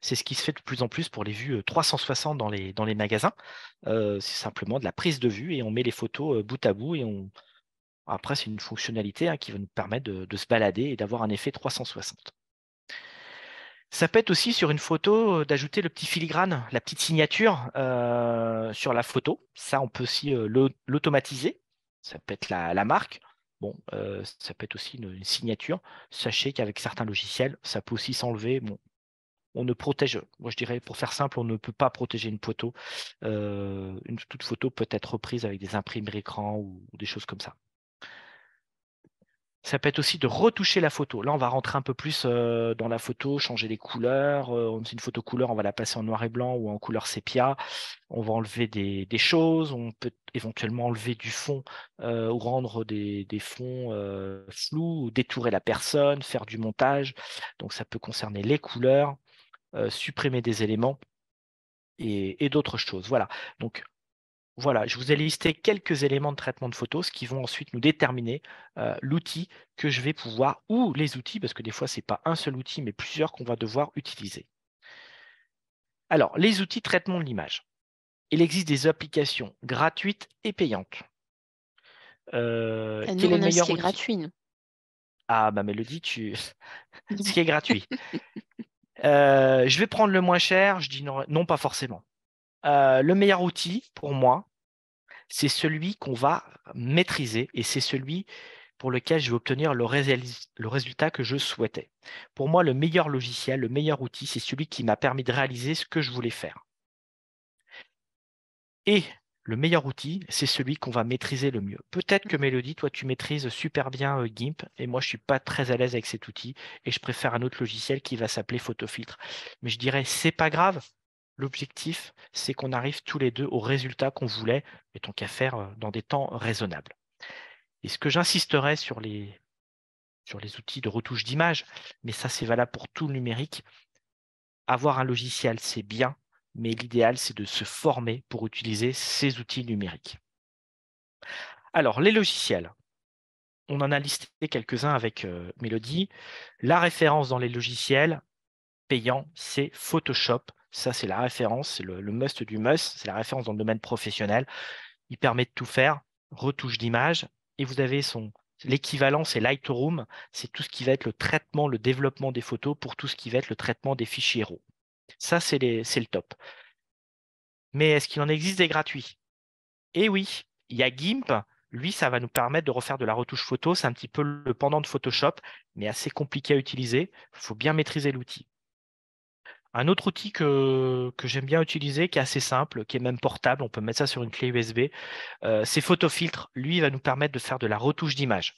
C'est ce qui se fait de plus en plus pour les vues 360 dans les magasins. C'est simplement de la prise de vue et on met les photos bout à bout après, c'est une fonctionnalité qui va nous permettre de se balader et d'avoir un effet 360. Ça peut être aussi sur une photo d'ajouter le petit filigrane, la petite signature sur la photo. Ça, on peut aussi l'automatiser. Ça peut être la marque. Bon, ça peut être aussi une signature. Sachez qu'avec certains logiciels, ça peut aussi s'enlever. Bon, on ne protège, moi je dirais, pour faire simple, on ne peut pas protéger une photo. Toute photo peut être reprise avec des imprimeries écran ou des choses comme ça. Ça peut être aussi de retoucher la photo. Là, on va rentrer un peu plus dans la photo, changer les couleurs. C'est une photo couleur, on va la passer en noir et blanc ou en couleur sépia. On va enlever des choses. On peut éventuellement enlever du fond ou rendre des fonds flous ou détourer la personne, faire du montage. Donc, ça peut concerner les couleurs, supprimer des éléments et d'autres choses. Voilà. Donc, voilà, je vous ai listé quelques éléments de traitement de photos, ce qui vont ensuite nous déterminer l'outil que je vais pouvoir, ou les outils, parce que des fois, ce n'est pas un seul outil, mais plusieurs qu'on va devoir utiliser. Alors, les outils de traitement de l'image. Il existe des applications gratuites et payantes. Et nous, Quel est on le a ce qui meilleur est outil? gratuit, nous. Ah, Mélodie, ce qui est gratuit. Je vais prendre le moins cher, je dis non, non pas forcément. Le meilleur outil pour moi, c'est celui qu'on va maîtriser et c'est celui pour lequel je vais obtenir le résultat que je souhaitais. Pour moi, le meilleur logiciel, le meilleur outil, c'est celui qui m'a permis de réaliser ce que je voulais faire. Et le meilleur outil, c'est celui qu'on va maîtriser le mieux. Peut-être que Mélodie, toi, tu maîtrises super bien GIMP et moi, je suis pas très à l'aise avec cet outil et je préfère un autre logiciel qui va s'appeler Photofiltre. Mais je dirais, c'est pas grave. L'objectif, c'est qu'on arrive tous les deux au résultat qu'on voulait, et tant qu'à faire dans des temps raisonnables. Et ce que j'insisterai sur les outils de retouche d'image, mais ça c'est valable pour tout le numérique, avoir un logiciel c'est bien, mais l'idéal c'est de se former pour utiliser ces outils numériques. Alors les logiciels, on en a listé quelques-uns avec Mélodie. La référence dans les logiciels payants, c'est Photoshop. Ça c'est la référence, c'est le must du must, c'est la référence dans le domaine professionnel. Il permet de tout faire, retouche d'image, et vous avez l'équivalent, c'est Lightroom, c'est tout ce qui va être le traitement, le développement des photos pour tout ce qui va être le traitement des fichiers RAW. Ça, c'est le top. Mais est-ce qu'il en existe des gratuits? Eh oui, il y a GIMP, lui, ça va nous permettre de refaire de la retouche photo, c'est un petit peu le pendant de Photoshop, mais assez compliqué à utiliser, il faut bien maîtriser l'outil. Un autre outil que j'aime bien utiliser, qui est assez simple, qui est même portable, on peut mettre ça sur une clé USB, c'est Photofiltre. Lui, il va nous permettre de faire de la retouche d'image.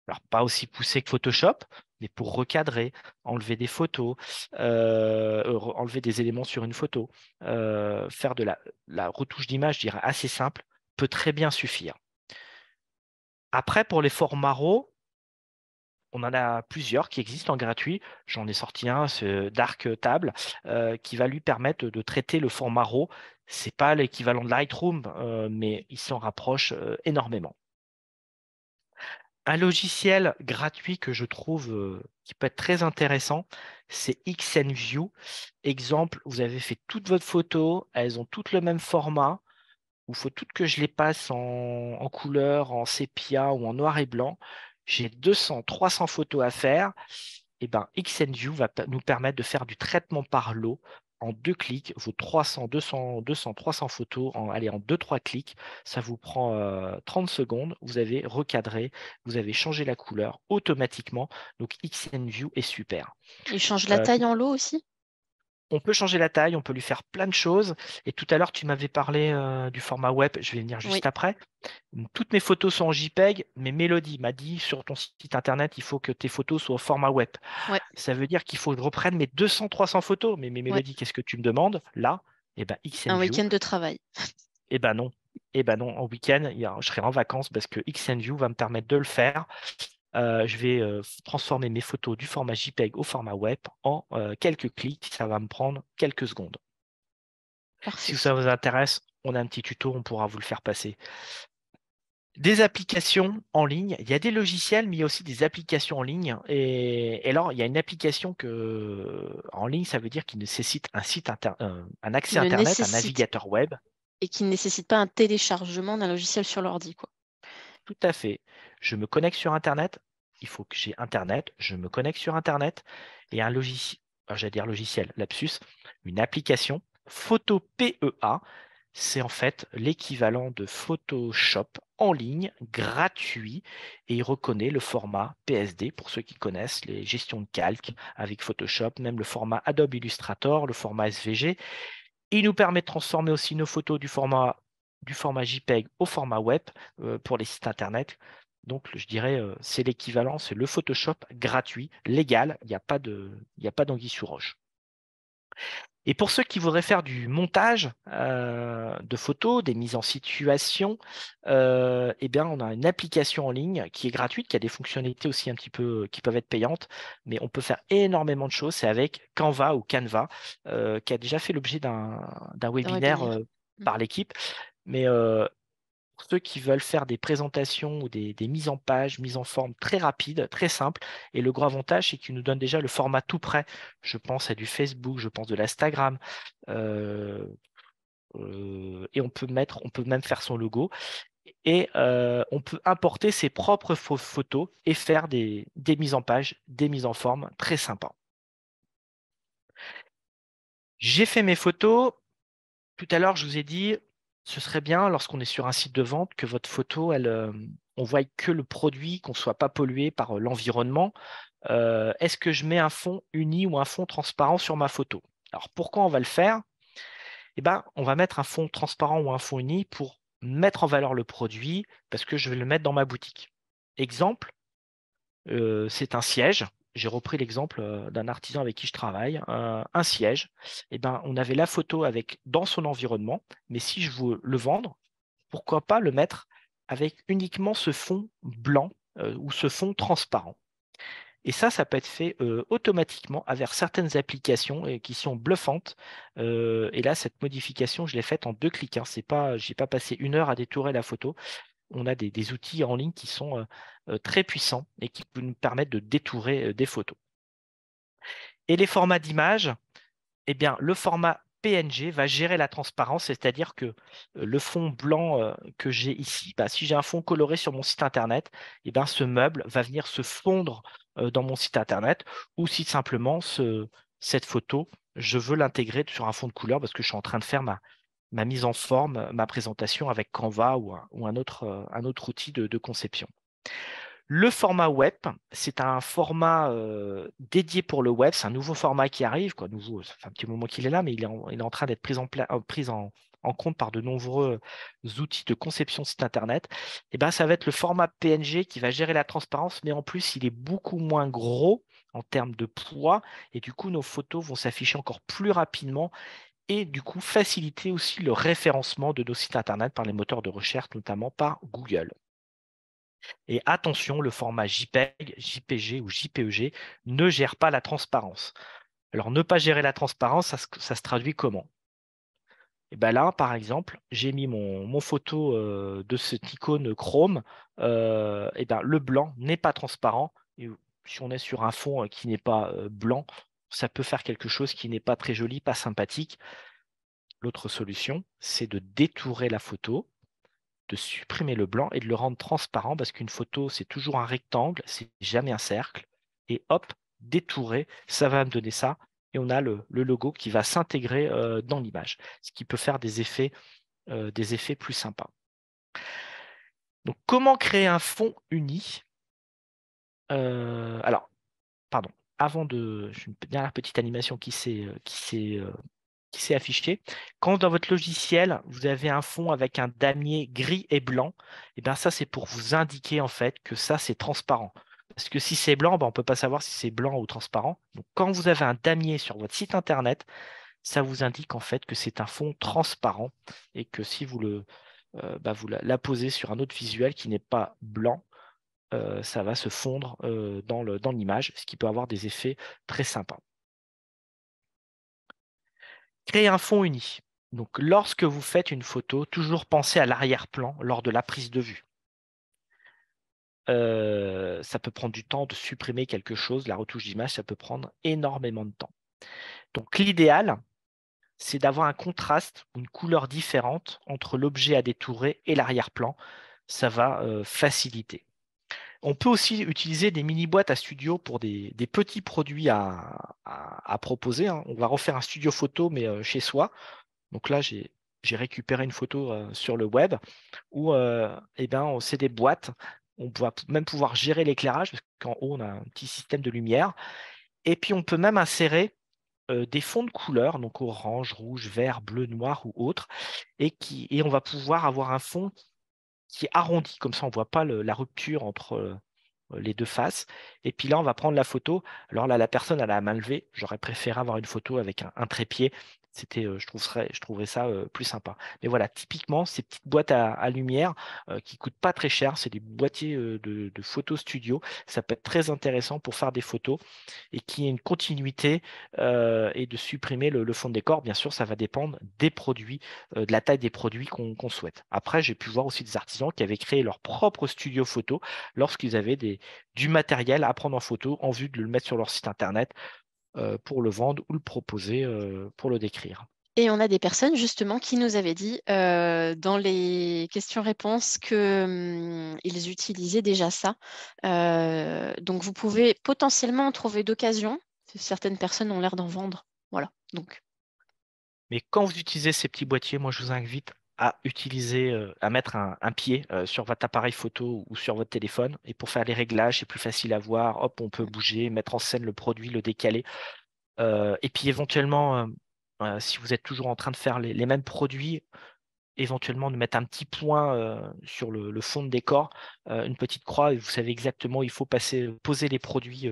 Alors, pas aussi poussé que Photoshop, mais pour recadrer, enlever des photos, enlever des éléments sur une photo, faire de la retouche d'image, je dirais assez simple, peut très bien suffire. Après, pour les formats RAW, on en a plusieurs qui existent en gratuit. J'en ai sorti un, ce Darktable, qui va lui permettre de traiter le format RAW. C'est pas l'équivalent de Lightroom, mais il s'en rapproche énormément. Un logiciel gratuit que je trouve qui peut être très intéressant, c'est XNView. Exemple, vous avez fait toutes votre photos, elles ont toutes le même format. Il faut toutes que je les passe en couleur, en sépia ou en noir et blanc. J'ai 200, 300 photos à faire. Et ben, XNView va nous permettre de faire du traitement par lot en 2 clics. Vos 300, 200, 200, 300 photos, allez, en 2-3 clics. Ça vous prend 30 secondes. Vous avez recadré, vous avez changé la couleur automatiquement. Donc, XNView est super. Il change la taille en lot aussi? On peut changer la taille, on peut lui faire plein de choses. Et tout à l'heure, tu m'avais parlé du format web. Je vais venir Oui, juste après. Toutes mes photos sont en JPEG, mais Mélodie m'a dit sur ton site internet, il faut que tes photos soient au format web. ouais, Ça veut dire qu'il faut que je reprenne mes 200, 300 photos. Mais ouais. Mélodie, qu'est-ce que tu me demandes? Là, eh ben, Un XNView, week-end de travail. eh ben non. Eh ben non, en week-end, je serai en vacances parce que XNView va me permettre de le faire. Je vais transformer mes photos du format JPEG au format web en quelques clics. Ça va me prendre quelques secondes. Si Parfait. ça vous intéresse, on a un petit tuto, on pourra vous le faire passer. Des applications en ligne, il y a des logiciels, mais il y a aussi des applications en ligne. Et alors, il y a une application en ligne, ça veut dire qu'il nécessite un Qui accès ne Internet, un nécessite navigateur web. et qui ne nécessite pas un téléchargement d'un logiciel sur l'ordi, quoi. Tout à fait. Je me connecte sur Internet. Il faut que j'ai Internet. Je me connecte sur Internet. Et un logiciel, j'allais dire logiciel, lapsus, une application, Photo PEA. C'est en fait l'équivalent de Photoshop en ligne, gratuit, et il reconnaît le format PSD, pour ceux qui connaissent les gestions de calque avec Photoshop, même le format Adobe Illustrator, le format SVG. Il nous permet de transformer aussi nos photos du format JPEG au format web pour les sites internet. Donc, je dirais, c'est l'équivalent, c'est le Photoshop gratuit, légal, il n'y a pas d'anguille sous roche. Et pour ceux qui voudraient faire du montage de photos, des mises en situation, eh bien, on a une application en ligne qui est gratuite, qui a des fonctionnalités aussi un petit peu qui peuvent être payantes, mais on peut faire énormément de choses. C'est avec Canva ou Canva, qui a déjà fait l'objet d'un D'un webinaire webinaire. par l'équipe. Mais pour ceux qui veulent faire des présentations ou des mises en page, mises en forme très rapides, très simples. Et le gros avantage, c'est qu'il nous donne déjà le format tout prêt. Je pense à du Facebook, je pense de l'Instagram. euh, et on peut même faire son logo. Et on peut importer ses propres photos et faire des mises en page, des mises en forme très sympas. J'ai fait mes photos. Tout à l'heure, je vous ai dit, Ce serait bien, lorsqu'on est sur un site de vente, que votre photo, on voie que le produit, qu'on ne soit pas pollué par l'environnement. Est-ce que je mets un fond uni ou un fond transparent sur ma photo? Alors pourquoi on va le faire? Eh ben, on va mettre un fond transparent ou un fond uni pour mettre en valeur le produit, parce que je vais le mettre dans ma boutique. Exemple, c'est un siège. J'ai repris l'exemple d'un artisan avec qui je travaille. Un siège, eh ben, on avait la photo avec dans son environnement, mais si je veux le vendre, pourquoi pas le mettre avec uniquement ce fond blanc ou ce fond transparent. Et ça peut être fait automatiquement avec certaines applications qui sont bluffantes. Et là, cette modification, je l'ai faite en 2 clics, hein. C'est pas, j'ai pas passé 1 heure à détourer la photo. On a des outils en ligne qui sont très puissants et qui peuvent nous permettre de détourer des photos. Et les formats d'images, eh bien, le format PNG va gérer la transparence, c'est-à-dire que le fond blanc que j'ai ici, bah, si j'ai un fond coloré sur mon site internet, eh ben, ce meuble va venir se fondre dans mon site internet, ou si simplement cette photo, je veux l'intégrer sur un fond de couleur parce que je suis en train de faire ma mise en forme, ma présentation avec Canva ou un autre outil de conception. Le format web, c'est un format dédié pour le web. C'est un nouveau format qui arrive, quoi. Nouveau, ça fait un petit moment qu'il est là, mais il est en train d'être pris en compte par de nombreux outils de conception site internet. Et ben, ça va être le format PNG qui va gérer la transparence, mais en plus, il est beaucoup moins gros en termes de poids. Et du coup, nos photos vont s'afficher encore plus rapidement et du coup, faciliter aussi le référencement de nos sites internet par les moteurs de recherche, notamment par Google. Et attention, le format JPEG, JPG ou JPEG ne gère pas la transparence. Alors, ne pas gérer la transparence, ça se traduit comment? Et ben là, par exemple, j'ai mis mon photo de cette icône Chrome. Et ben, le blanc n'est pas transparent. Et si on est sur un fond qui n'est pas blanc, ça peut faire quelque chose qui n'est pas très joli, pas sympathique. L'autre solution, c'est de détourer la photo, de supprimer le blanc et de le rendre transparent parce qu'une photo, c'est toujours un rectangle, c'est jamais un cercle. Et hop, détourer, ça va me donner ça. Et on a le logo qui va s'intégrer dans l'image, ce qui peut faire des effets plus sympas. Donc, comment créer un fond uni? Alors, pardon, j'ai une dernière petite animation qui s'est affiché. Quand dans votre logiciel, vous avez un fond avec un damier gris et blanc, et bien ça, c'est pour vous indiquer en fait que ça, c'est transparent. Parce que si c'est blanc, ben, on ne peut pas savoir si c'est blanc ou transparent. Donc, quand vous avez un damier sur votre site internet, ça vous indique en fait que c'est un fond transparent et que si vous la posez sur un autre visuel qui n'est pas blanc, ça va se fondre dans l'image, ce qui peut avoir des effets très sympas. Créer un fond uni. Donc, lorsque vous faites une photo, toujours pensez à l'arrière-plan lors de la prise de vue. Ça peut prendre du temps de supprimer quelque chose. La retouche d'image, ça peut prendre énormément de temps. Donc, l'idéal, c'est d'avoir un contraste, une couleur différente entre l'objet à détourer et l'arrière-plan. Ça va faciliter. On peut aussi utiliser des mini-boîtes à studio pour des petits produits à proposer, hein. On va refaire un studio photo, mais chez soi. Donc là, j'ai récupéré une photo sur le web où eh ben, c'est des boîtes. On va même pouvoir gérer l'éclairage parce qu'en haut, on a un petit système de lumière. Et puis, on peut même insérer des fonds de couleurs, donc orange, rouge, vert, bleu, noir ou autre. Et on va pouvoir avoir un fond qui est arrondi. Comme ça, on ne voit pas la rupture entre les 2 faces. Et puis là, on va prendre la photo. Alors là, la personne, elle a la main levée. J'aurais préféré avoir une photo avec un trépied. Je trouverais ça plus sympa. Mais voilà, typiquement, ces petites boîtes à lumière qui coûtent pas très cher, c'est des boîtiers de photos studio. Ça peut être très intéressant pour faire des photos et qui ait une continuité et de supprimer le fond de décor. Bien sûr, ça va dépendre des produits, de la taille des produits qu'on souhaite. Après, j'ai pu voir aussi des artisans qui avaient créé leur propre studio photo lorsqu'ils avaient du matériel à prendre en photo en vue de le mettre sur leur site internet pour le vendre ou le proposer pour le décrire. Et on a des personnes justement qui nous avaient dit dans les questions-réponses qu'ils utilisaient déjà ça. Donc vous pouvez potentiellement en trouver d'occasion. Certaines personnes ont l'air d'en vendre. Voilà. Donc Mais quand vous utilisez ces petits boîtiers, moi je vous invite à utiliser, à mettre un pied sur votre appareil photo ou sur votre téléphone. Et pour faire les réglages, c'est plus facile à voir. Hop, on peut bouger, mettre en scène le produit, le décaler. Et puis éventuellement, si vous êtes toujours en train de faire les mêmes produits, éventuellement de mettre un petit point sur le fond de décor, une petite croix, et vous savez exactement où il faut poser les produits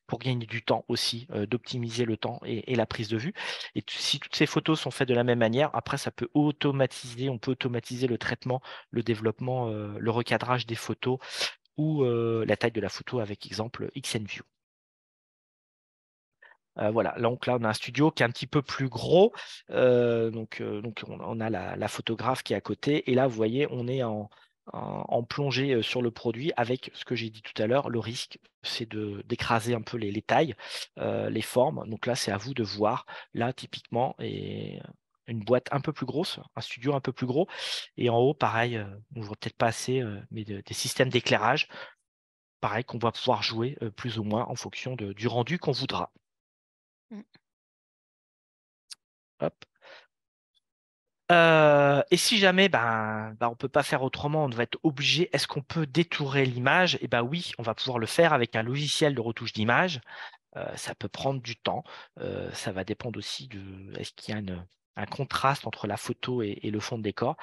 pour gagner du temps aussi, d'optimiser le temps et la prise de vue. Et si toutes ces photos sont faites de la même manière, après on peut automatiser le traitement, le développement, le recadrage des photos ou la taille de la photo avec exemple XNView. Voilà, donc là, on a un studio qui est un petit peu plus gros, donc on a la photographe qui est à côté et là, vous voyez, on est en plongée, sur le produit avec ce que j'ai dit tout à l'heure. Le risque, c'est d'écraser un peu les tailles, les formes. Donc là, c'est à vous de voir. Là, typiquement, et une boîte un peu plus grosse, un studio un peu plus gros et en haut, pareil, on ne voit peut-être pas assez, mais des systèmes d'éclairage, pareil, qu'on va pouvoir jouer, plus ou moins en fonction du rendu qu'on voudra. Mm. Hop. Et si jamais on peut pas faire autrement, on va être obligé, est-ce qu'on peut détourer l'image? Et ben oui, on va pouvoir le faire avec un logiciel de retouche d'image. Ça peut prendre du temps. Ça va dépendre aussi de est-ce qu'il y a un contraste entre la photo et le fond de décor.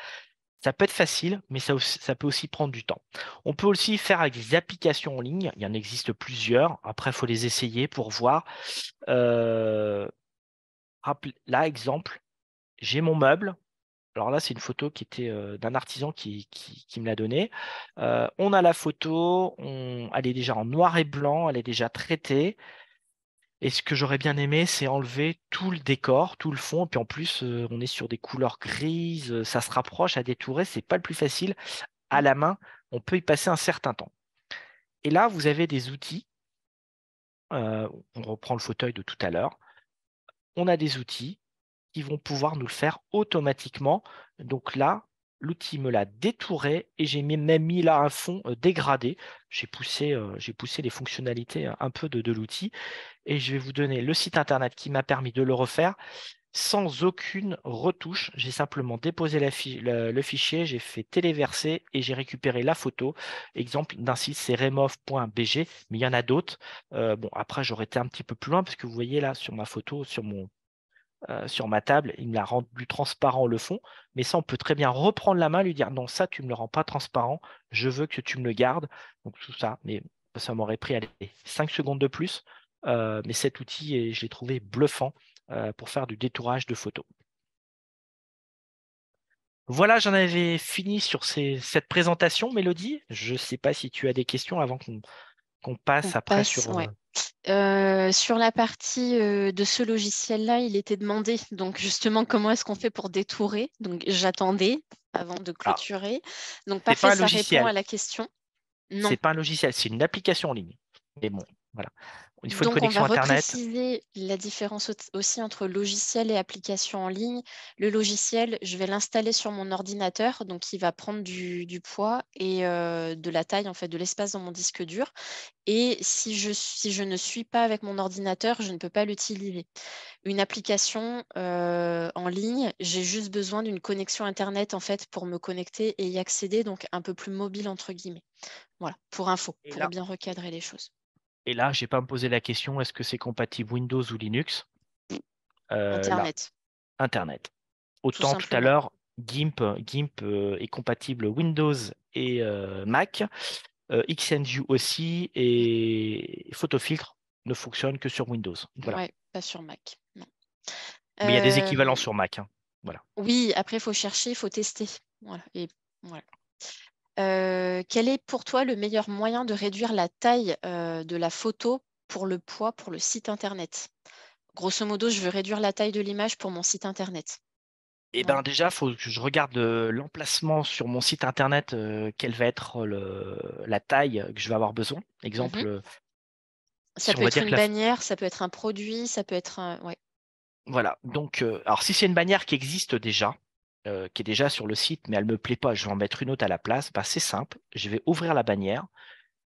Ça peut être facile, mais ça peut aussi prendre du temps. On peut aussi faire avec des applications en ligne. Il y en existe plusieurs. Après, il faut les essayer pour voir. Euh, Là, exemple, j'ai mon meuble. Alors là, c'est une photo qui était d'un artisan qui me l'a donnée. On a la photo, elle est déjà en noir et blanc, elle est déjà traitée. Et ce que j'aurais bien aimé, c'est enlever tout le décor, tout le fond. Et puis en plus, on est sur des couleurs grises, ça se rapproche à détourer, c'est pas le plus facile. À Mm. la main, on peut y passer un certain temps. Et là, vous avez des outils. On reprend le fauteuil de tout à l'heure. On a des outils qui vont pouvoir nous le faire automatiquement. Donc là, l'outil me l'a détouré et même mis là un fond dégradé. J'ai poussé les fonctionnalités un peu de l'outil et je vais vous donner le site internet qui m'a permis de le refaire sans aucune retouche. J'ai simplement déposé le fichier, j'ai fait téléverser et j'ai récupéré la photo. Exemple d'un site, c'est remove.bg, mais il y en a d'autres. Bon, après, j'aurais été un petit peu plus loin parce que vous voyez là sur ma photo, sur ma table, il me l'a rendu transparent le fond, mais ça, on peut très bien reprendre la main, lui dire non, ça, tu me le rends pas transparent, je veux que tu me le gardes. Donc tout ça, mais ça m'aurait pris allez, 5 secondes de plus, mais cet outil, je l'ai trouvé bluffant pour faire du détourage de photos. Voilà, j'en avais fini sur cette présentation, Mélodie. Je ne sais pas si tu as des questions avant qu'on On passe après passe, sur... ouais. Sur la partie de ce logiciel-là, il était demandé, donc justement, comment est-ce qu'on fait pour détourer? Donc j'attendais avant de Alors, clôturer. Donc c'est parfait, pas un ça répond logiciel, à la question. Non. c'est pas un logiciel, c'est une application en ligne. Mais bon, voilà. Il faut une Donc, on va connexion Internet. repréciser la différence aussi entre logiciel et application en ligne. Le logiciel, je vais l'installer sur mon ordinateur, donc il va prendre du poids et de la taille, en fait, de l'espace dans mon disque dur. Et si je ne suis pas avec mon ordinateur, je ne peux pas l'utiliser. Une application en ligne, j'ai juste besoin d'une connexion Internet, en fait, pour me connecter et y accéder, donc un peu plus mobile, entre guillemets. Voilà, pour info, Et pour là, bien recadrer les choses. je n'ai pas à me poser la question, est-ce que c'est compatible Windows ou Linux? Là, Internet, Internet. tout Autant tout à simplement. l'heure, GIMP est compatible Windows et Mac, XNView aussi, Mm. et Photofiltre ne fonctionne que sur Windows. Voilà. Ouais, pas sur Mac. Non. Mais il y a des équivalents Euh, sur Mac, hein. Voilà. oui, après, il faut chercher, il faut tester. Voilà. Et voilà. Quel est pour toi le meilleur moyen de réduire la taille de la photo pour le poids pour le site internet? Grosso modo, je veux réduire la taille de l'image pour mon site internet. Et Voilà. ben déjà, il faut que je regarde l'emplacement sur mon site internet, quelle va être la taille que je vais avoir besoin. Mhm. Exemple, Ça si on peut va être dire une que bannière, ça peut être un produit, ça peut être un... Ouais. voilà. Donc, alors si c'est une bannière qui existe déjà, qui est déjà sur le site, mais elle me plaît pas, je vais en mettre une autre à la place, bah, c'est simple. Je vais ouvrir la bannière,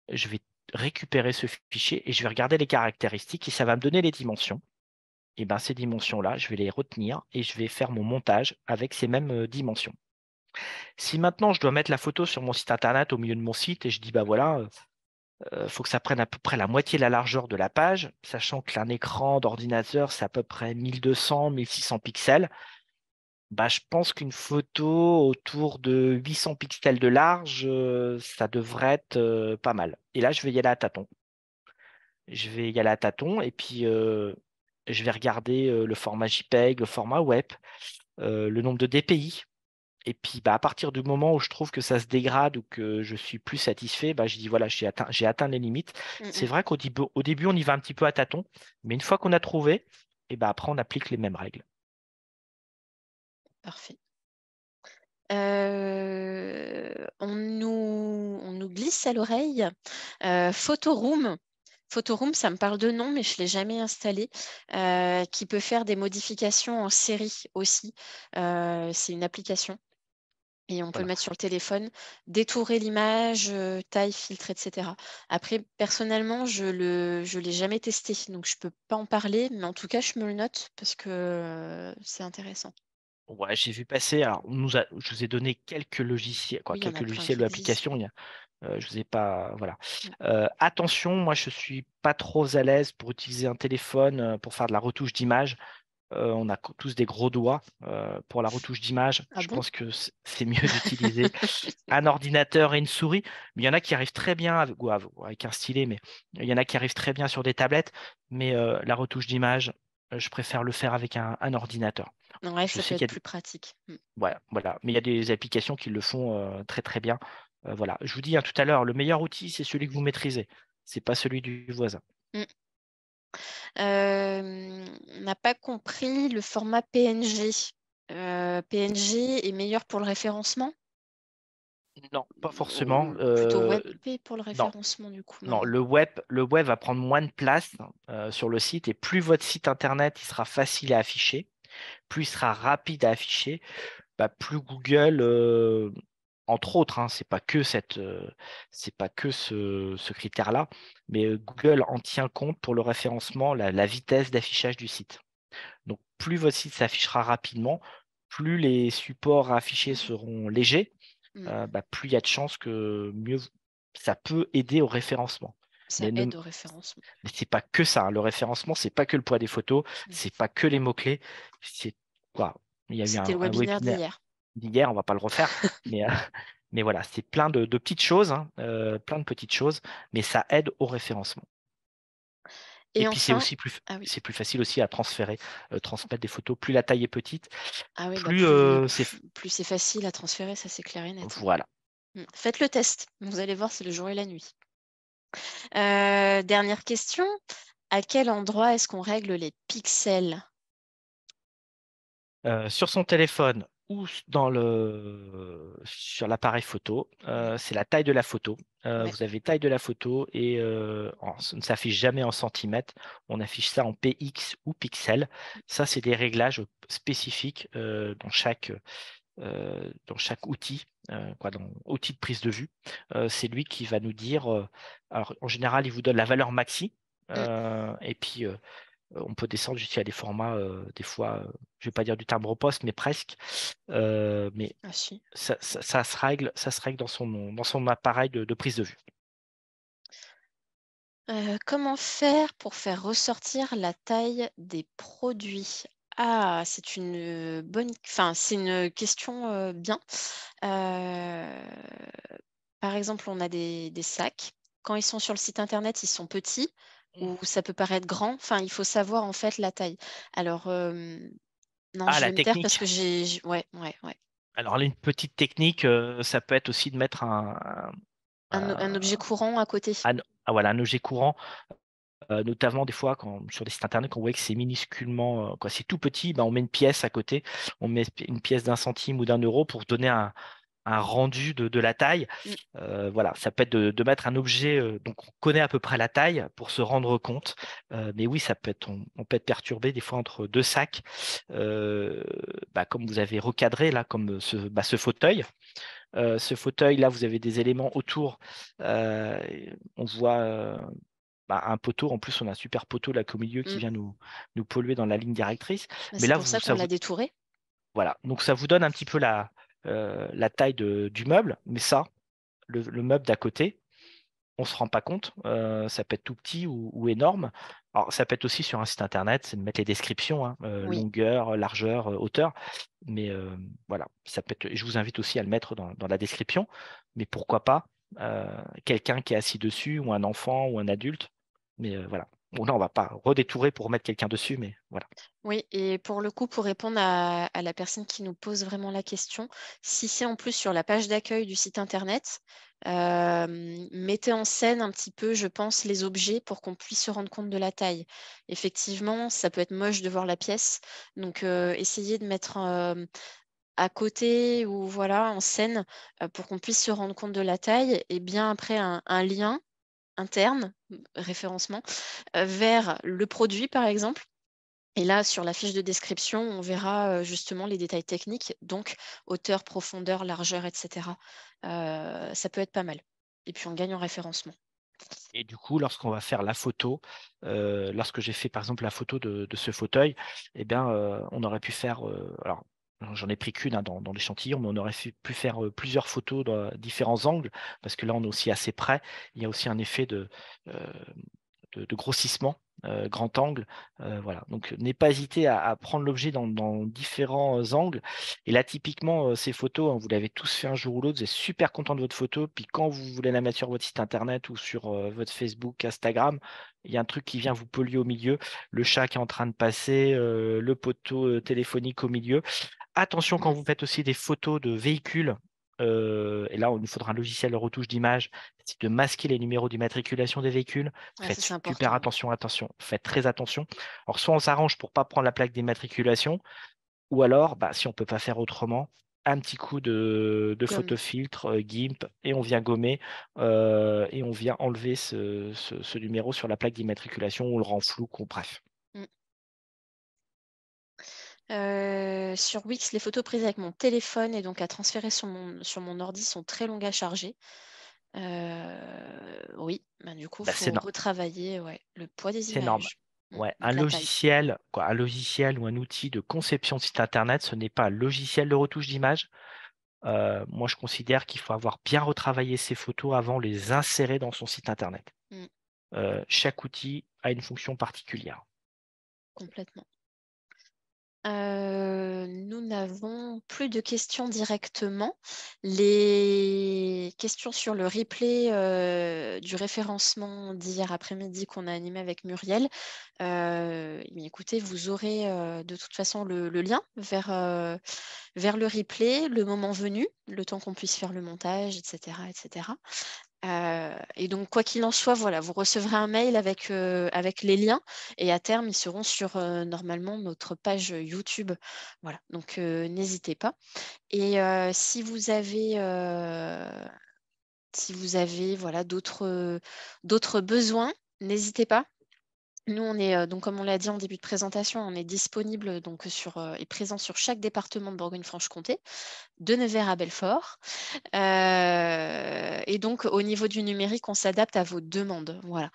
je vais récupérer ce fichier et je vais regarder les caractéristiques et ça va me donner les dimensions. Et ben ces dimensions-là, je vais les retenir et je vais faire mon montage avec ces mêmes dimensions. Si maintenant je dois mettre la photo sur mon site internet au milieu de mon site et je dis bah voilà, faut que ça prenne à peu près la moitié de la largeur de la page, sachant qu'un écran d'ordinateur c'est à peu près 1200-1600 pixels, bah je pense qu'une photo autour de 800 pixels de large, ça devrait être pas mal. Et là je vais y aller à tâtons. Je vais y aller à tâtons et puis je vais regarder le format JPEG, le format web, le nombre de DPI. Et puis, bah, à partir du moment où je trouve que ça se dégrade ou que je suis plus satisfait, bah, je dis voilà, j'ai atteint les limites. Mm, C'est mm. vrai au début, on y va un petit peu à tâtons, mais une fois qu'on a trouvé, et bah, après, on applique les mêmes règles. Parfait. On nous glisse à l'oreille Photoroom. Photoroom, ça me parle de nom, mais je ne l'ai jamais installé, qui peut faire des modifications en série aussi. C'est une application et on peut le Voilà. mettre sur le téléphone, détourer l'image, taille, filtre, etc. Après, personnellement, je l'ai jamais testé, donc je ne peux pas en parler, mais en tout cas, je me le note parce que c'est intéressant. Ouais, j'ai vu passer. Alors, je vous ai donné quelques logiciels, quoi, Oui, il y en quelques a plein logiciels qui ou existent. applications. Je vous ai pas, voilà. Mm. Attention, moi, je suis pas trop à l'aise pour utiliser un téléphone pour faire de la retouche d'image. On a tous des gros doigts pour la retouche d'image. Ah Je bon? pense que c'est mieux d'utiliser un ordinateur et une souris. Mais il y en a qui arrivent très bien avec un stylet, mais il y en a qui arrivent très bien sur des tablettes. Mais la retouche d'image, je préfère le faire avec un ordinateur. Ouais, Je ça peut sais être qu'il y a plus pratique. Mm. voilà. Mais il y a des applications qui le font très très bien. Voilà. Je vous dis tout à l'heure, le meilleur outil, c'est celui que vous maîtrisez. C'est pas celui du voisin. Mm. On n'a pas compris le format PNG. PNG est meilleur pour le référencement? Non, pas forcément. Ou plutôt WebP pour le Non, référencement du coup, Non, non? le web va prendre moins de place sur le site et plus votre site internet il sera facile à afficher, plus il sera rapide à afficher, bah, plus Google, entre autres, hein, c'est pas que ce critère-là, mais Google en tient compte pour le référencement, la vitesse d'affichage du site. Donc plus votre site s'affichera rapidement, plus les supports à afficher Mm. seront légers, Mm. bah, plus il y a de chances que ça peut aider au référencement. Ça Mais aide au référencement. c'est pas que ça, hein. Le référencement, c'est pas que le poids des photos, Mm. c'est pas que les mots-clés. C'est quoi? Il y a eu C'était le un webinaire webinaire d'hier. d'hier, on va pas le refaire, mais, mais voilà, c'est plein de petites choses, hein, plein de petites choses, mais ça aide au référencement. Et Et puis enfin, ah oui, c'est plus facile aussi à transférer, transmettre des photos. Plus la taille est petite, ah oui, bah plus c'est plus c'est facile à transférer, ça c'est clair et net, hein. voilà. Mm. Faites le test, vous allez voir, c'est le jour et la nuit. Dernière question, à quel endroit est-ce qu'on règle les pixels? Sur son téléphone ou sur l'appareil photo, Ouais, c'est la taille de la photo. ouais. Vous avez taille de la photo et ça ne s'affiche jamais en centimètres. On affiche ça en px ou pixels. Ça, c'est des réglages spécifiques dans chaque outil, dans outil de prise de vue. C'est lui qui va nous dire. Alors, en général, il vous donne la valeur maxi. Mm. Et puis, on peut descendre jusqu'à des formats, des fois, je vais pas dire du timbre au poste, mais presque. Mais Ah si. ça se règle dans son appareil de prise de vue. Comment faire pour faire ressortir la taille des produits? Ah, c'est une enfin, c'est une question bien. Euh, Par exemple, on a des sacs. Quand ils sont sur le site internet, ils sont petits ou ça peut paraître grand. Enfin, il faut savoir en fait la taille. Alors, non, Ah, je la vais me taire parce technique. que ouais, ouais, ouais. Alors là, une petite technique, ça peut être aussi de mettre Un objet courant à côté. voilà, un objet courant. Notamment des fois sur des sites internet, quand on voit que c'est minusculement, quoi, c'est tout petit, ben, on met une pièce à côté, on met une pièce d'un centime ou d'un euro pour donner un rendu de la taille. Mm, Voilà, ça peut être de mettre un objet, donc on connaît à peu près la taille pour se rendre compte. Mais oui, on peut être perturbé des fois entre deux sacs, comme vous avez recadré là, comme ce fauteuil. Ce fauteuil là, vous avez des éléments autour. Euh, on voit un poteau. En plus, on a un super poteau là au milieu qui mm. vient nous polluer dans la ligne directrice. Bah, Mais c'est là, pour ça qu'on l'a détouré. voilà. Donc ça vous donne un petit peu la taille du meuble, mais ça, le meuble d'à côté, on se rend pas compte, ça peut être tout petit ou énorme. Alors ça peut être aussi sur un site internet, c'est de mettre les descriptions, hein, Oui. longueur, largeur, hauteur, mais voilà, ça peut être et je vous invite aussi à le mettre dans la description, mais pourquoi pas, heu, quelqu'un qui est assis dessus ou un enfant ou un adulte, mais voilà. Bon là, on va pas redétourer pour mettre quelqu'un dessus, mais voilà. Oui, et pour le coup, pour répondre à la personne qui nous pose vraiment la question, si c'est en plus sur la page d'accueil du site internet, mettez en scène un petit peu, je pense, les objets pour qu'on puisse se rendre compte de la taille. Effectivement, ça peut être moche de voir la pièce, donc essayez de mettre à côté ou voilà, en scène, pour qu'on puisse se rendre compte de la taille et bien après un lien interne, référencement, vers le produit, par exemple. Et là, sur la fiche de description, on verra, justement les détails techniques, donc hauteur, profondeur, largeur, et cetera. Ça peut être pas mal. Et puis on gagne en référencement. Et du coup, lorsqu'on va faire la photo, lorsque j'ai fait par exemple la photo de ce fauteuil, eh bien, on aurait pu faire, alors j'en ai pris qu'une, hein, dans l'échantillon, mais on aurait pu faire, plusieurs photos dans différents angles, parce que là, on est aussi assez près. Il y a aussi un effet heu de grossissement, grand angle, voilà. Donc n'ayez pas hésité à prendre l'objet dans différents, angles et là typiquement, ces photos, hein, vous l'avez tous fait un jour ou l'autre, vous êtes super content de votre photo, puis quand vous voulez la mettre sur votre site internet ou sur, votre Facebook, Instagram, il y a un truc qui vient vous polluer au milieu, le chat qui est en train de passer, le poteau, téléphonique au milieu. Attention quand Mmh. vous faites aussi des photos de véhicules, et là, il nous faudra un logiciel de retouche d'image, c'est de masquer les numéros d'immatriculation des véhicules. Ah ça, Faites c'est super important, oui. attention, attention, faites très attention. Alors soit on s'arrange pour pas prendre la plaque d'immatriculation ou alors, bah, si on peut pas faire autrement, un petit coup de Gomme. photofiltre, GIMP et on vient gommer, et on vient enlever ce numéro sur la plaque d'immatriculation, on le rend flou, qu'on bref. Mmh. Sur Wix, les photos prises avec mon téléphone et donc à transférer sur mon ordi sont très longues à charger. Oui, bah, du coup, Bah, c'est faut retravailler, ouais, le poids des C'est normal. images. Ouais, un Donc la taille. logiciel, quoi, un logiciel ou un outil de conception de site internet, ce n'est pas un logiciel de retouche d'image. Moi, je considère qu'il faut avoir bien retravaillé ses photos avant de les insérer dans son site internet. Mmh, Chaque outil a une fonction particulière. complètement. Nous n'avons plus de questions directement. Les questions sur le replay, du référencement d'hier après-midi qu'on a animé avec Muriel, mais écoutez, vous aurez, de toute façon le lien vers le replay, le moment venu, le temps qu'on puisse faire le montage et cetera et cetera. Et donc quoi qu'il en soit, voilà, vous recevrez un mail avec les liens et à terme, ils seront sur, normalement notre page YouTube. Voilà, donc n'hésitez pas et si vous avez, voilà, d'autres besoins, n'hésitez pas. Nous, on est, donc comme on l'a dit en début de présentation, on est disponible donc et présent sur chaque département de Bourgogne-Franche-Comté, de Nevers à Belfort. Et donc au niveau du numérique, on s'adapte à vos demandes. Voilà.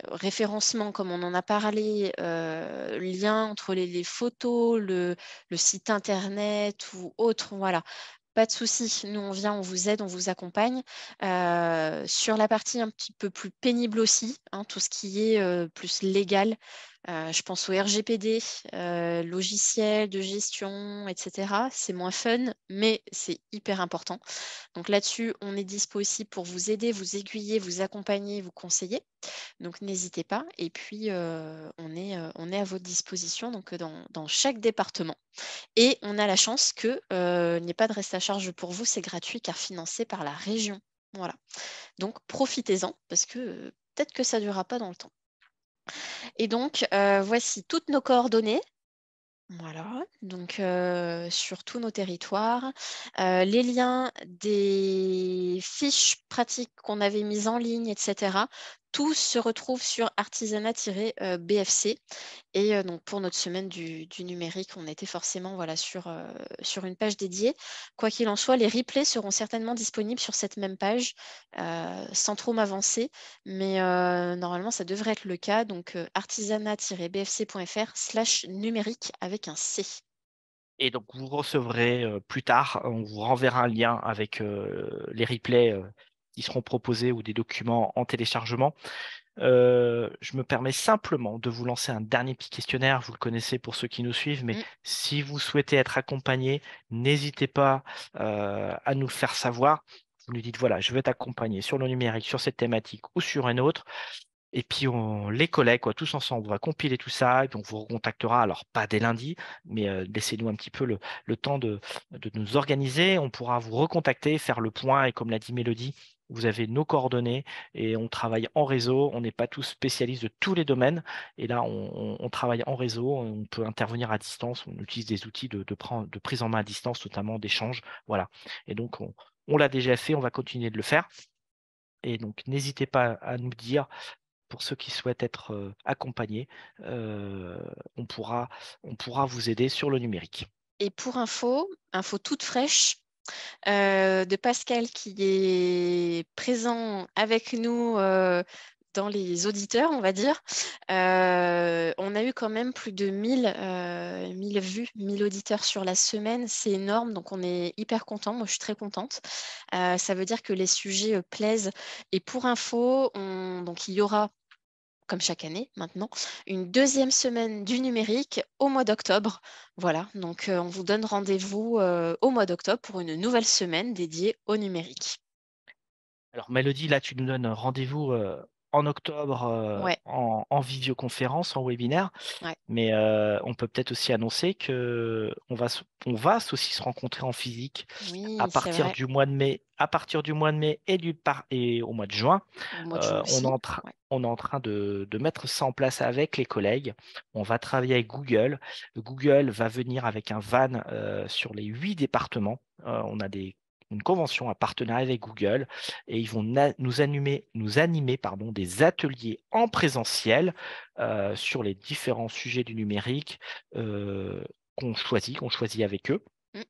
Référencement, comme on en a parlé, lien entre les photos, le site internet ou autre, voilà. Pas de souci, nous on vient, on vous aide, on vous accompagne. Sur la partie un petit peu plus pénible aussi, hein, tout ce qui est plus légal, je pense au RGPD, logiciel de gestion, etc. C'est moins fun, mais c'est hyper important. Donc là-dessus, on est dispo aussi pour vous aider, vous aiguiller, vous accompagner, vous conseiller. Donc n'hésitez pas. Et puis, on est à votre disposition donc, dans chaque département. Et on a la chance qu'il n'y ait pas de reste à charge pour vous, c'est gratuit car financé par la région. Voilà. Donc profitez-en parce que peut-être que ça ne durera pas dans le temps. Et donc, voici toutes nos coordonnées. Voilà, donc sur tous nos territoires. Les liens des fiches pratiques qu'on avait mises en ligne, etc. Tout se retrouve sur artisanat-BFC. Et donc pour notre semaine du numérique, on était forcément voilà, sur une page dédiée. Quoi qu'il en soit, les replays seront certainement disponibles sur cette même page, sans trop m'avancer. Mais normalement, ça devrait être le cas. Donc artisanat-bfc.fr/numérique avec un C. Et donc vous recevrez, plus tard, on vous renverra un lien avec, les replays, qui seront proposés ou des documents en téléchargement. Je me permets simplement de vous lancer un dernier petit questionnaire. Vous le connaissez pour ceux qui nous suivent, mais Mmh. si vous souhaitez être accompagné, n'hésitez pas, à nous le faire savoir. Vous nous dites: «Voilà, je veux être accompagné sur le numérique, sur cette thématique ou sur une autre». Et puis on les collègues quoi, tous ensemble, on va compiler tout ça et puis on vous recontactera, alors pas dès lundi, mais laissez-nous un petit peu le temps de nous organiser. On pourra vous recontacter, faire le point et comme l'a dit Mélodie, vous avez nos coordonnées et on travaille en réseau. On n'est pas tous spécialistes de tous les domaines et là on travaille en réseau, on peut intervenir à distance, on utilise des outils de prise en main à distance, notamment d'échange, voilà. Et donc on l'a déjà fait, on va continuer de le faire et donc n'hésitez pas à nous dire pour ceux qui souhaitent être, accompagnés, heu, on pourra on pourra vous aider sur le numérique. Et pour info toute fraîche, de Pascal qui est présent avec nous, dans les auditeurs, on va dire. On a eu quand même plus de 1000 vues, 1000 auditeurs sur la semaine. C'est énorme, donc on est hyper content. Moi, je suis très contente. Ça veut dire que les sujets, plaisent et pour info, donc il y aura comme chaque année maintenant, une deuxième semaine du numérique au mois d'octobre. Voilà, donc on vous donne rendez-vous au mois d'octobre pour une nouvelle semaine dédiée au numérique. Alors Mélodie, là, tu nous donnes rendez-vous, en octobre, Ouais, en visioconférence, en webinaire, ouais. mais on peut peut-être aussi annoncer qu'on va aussi se rencontrer en physique Oui, c'est vrai. à partir du mois de mai et au mois de juin. Au mois de juin aussi. Ouais. On est en train de mettre ça en place avec les collègues. On va travailler avec Google. Google va venir avec un van, sur les 8 départements. On a une convention, un partenariat avec Google et ils vont nous animer pardon, des ateliers en présentiel, sur les différents sujets du numérique, qu'on choisit avec eux. Mm,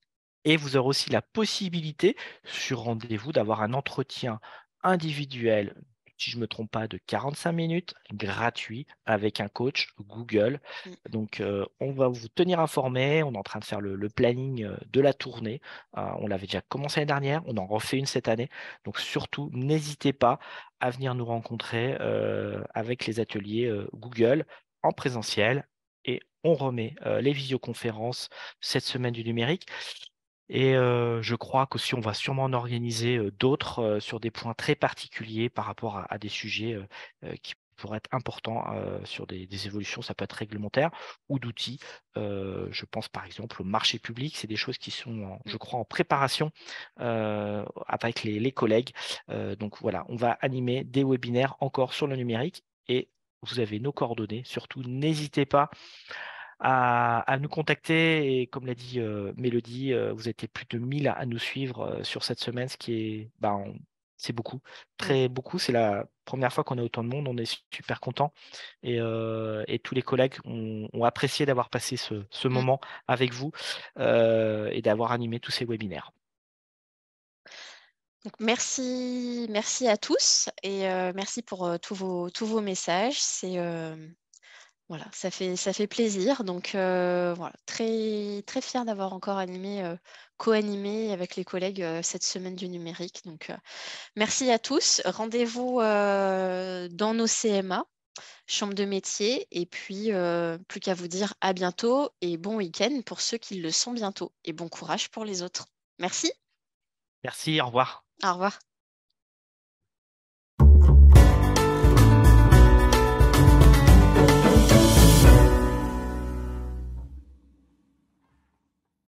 Et vous aurez aussi la possibilité, sur rendez-vous, d'avoir un entretien individuel, si je ne me trompe pas, de 45 minutes, gratuit, avec un coach Google. mm. Donc, on va vous tenir informé. On est en train de faire le planning, de la tournée. On l'avait déjà commencé l'année dernière, on en refait une cette année. Donc surtout, n'hésitez pas à venir nous rencontrer, avec les ateliers, Google en présentiel et on remet, les visioconférences cette semaine du numérique. Et je crois qu'aussi on va sûrement en organiser, d'autres, sur des points très particuliers par rapport à des sujets, qui pourraient être importants, sur des évolutions, ça peut être réglementaire ou d'outils. Je pense par exemple au marché public, c'est des choses qui sont Mm. je crois en préparation, avec les collègues. Donc voilà, on va animer des webinaires encore sur le numérique et vous avez nos coordonnées. Surtout n'hésitez pas à nous contacter et comme l'a dit, Mélodie, vous étiez plus de 1000 à nous suivre, sur cette semaine, ce qui est, ben, c'est beaucoup, Ouais. très beaucoup. C'est la première fois qu'on a autant de monde, on est super content et tous les collègues ont apprécié d'avoir passé ce Mm. moment avec vous, et d'avoir animé tous ces webinaires. Donc merci à tous et merci pour tous vos messages. Voilà, ça fait plaisir. Donc voilà, très, très fière d'avoir encore co-animé avec les collègues cette semaine du numérique. Donc merci à tous. Rendez-vous dans nos CMA, chambre de métier. Et puis, plus qu'à vous dire à bientôt et bon week-end pour ceux qui le sont bientôt. Et bon courage pour les autres. Merci. Merci, au revoir. Au revoir.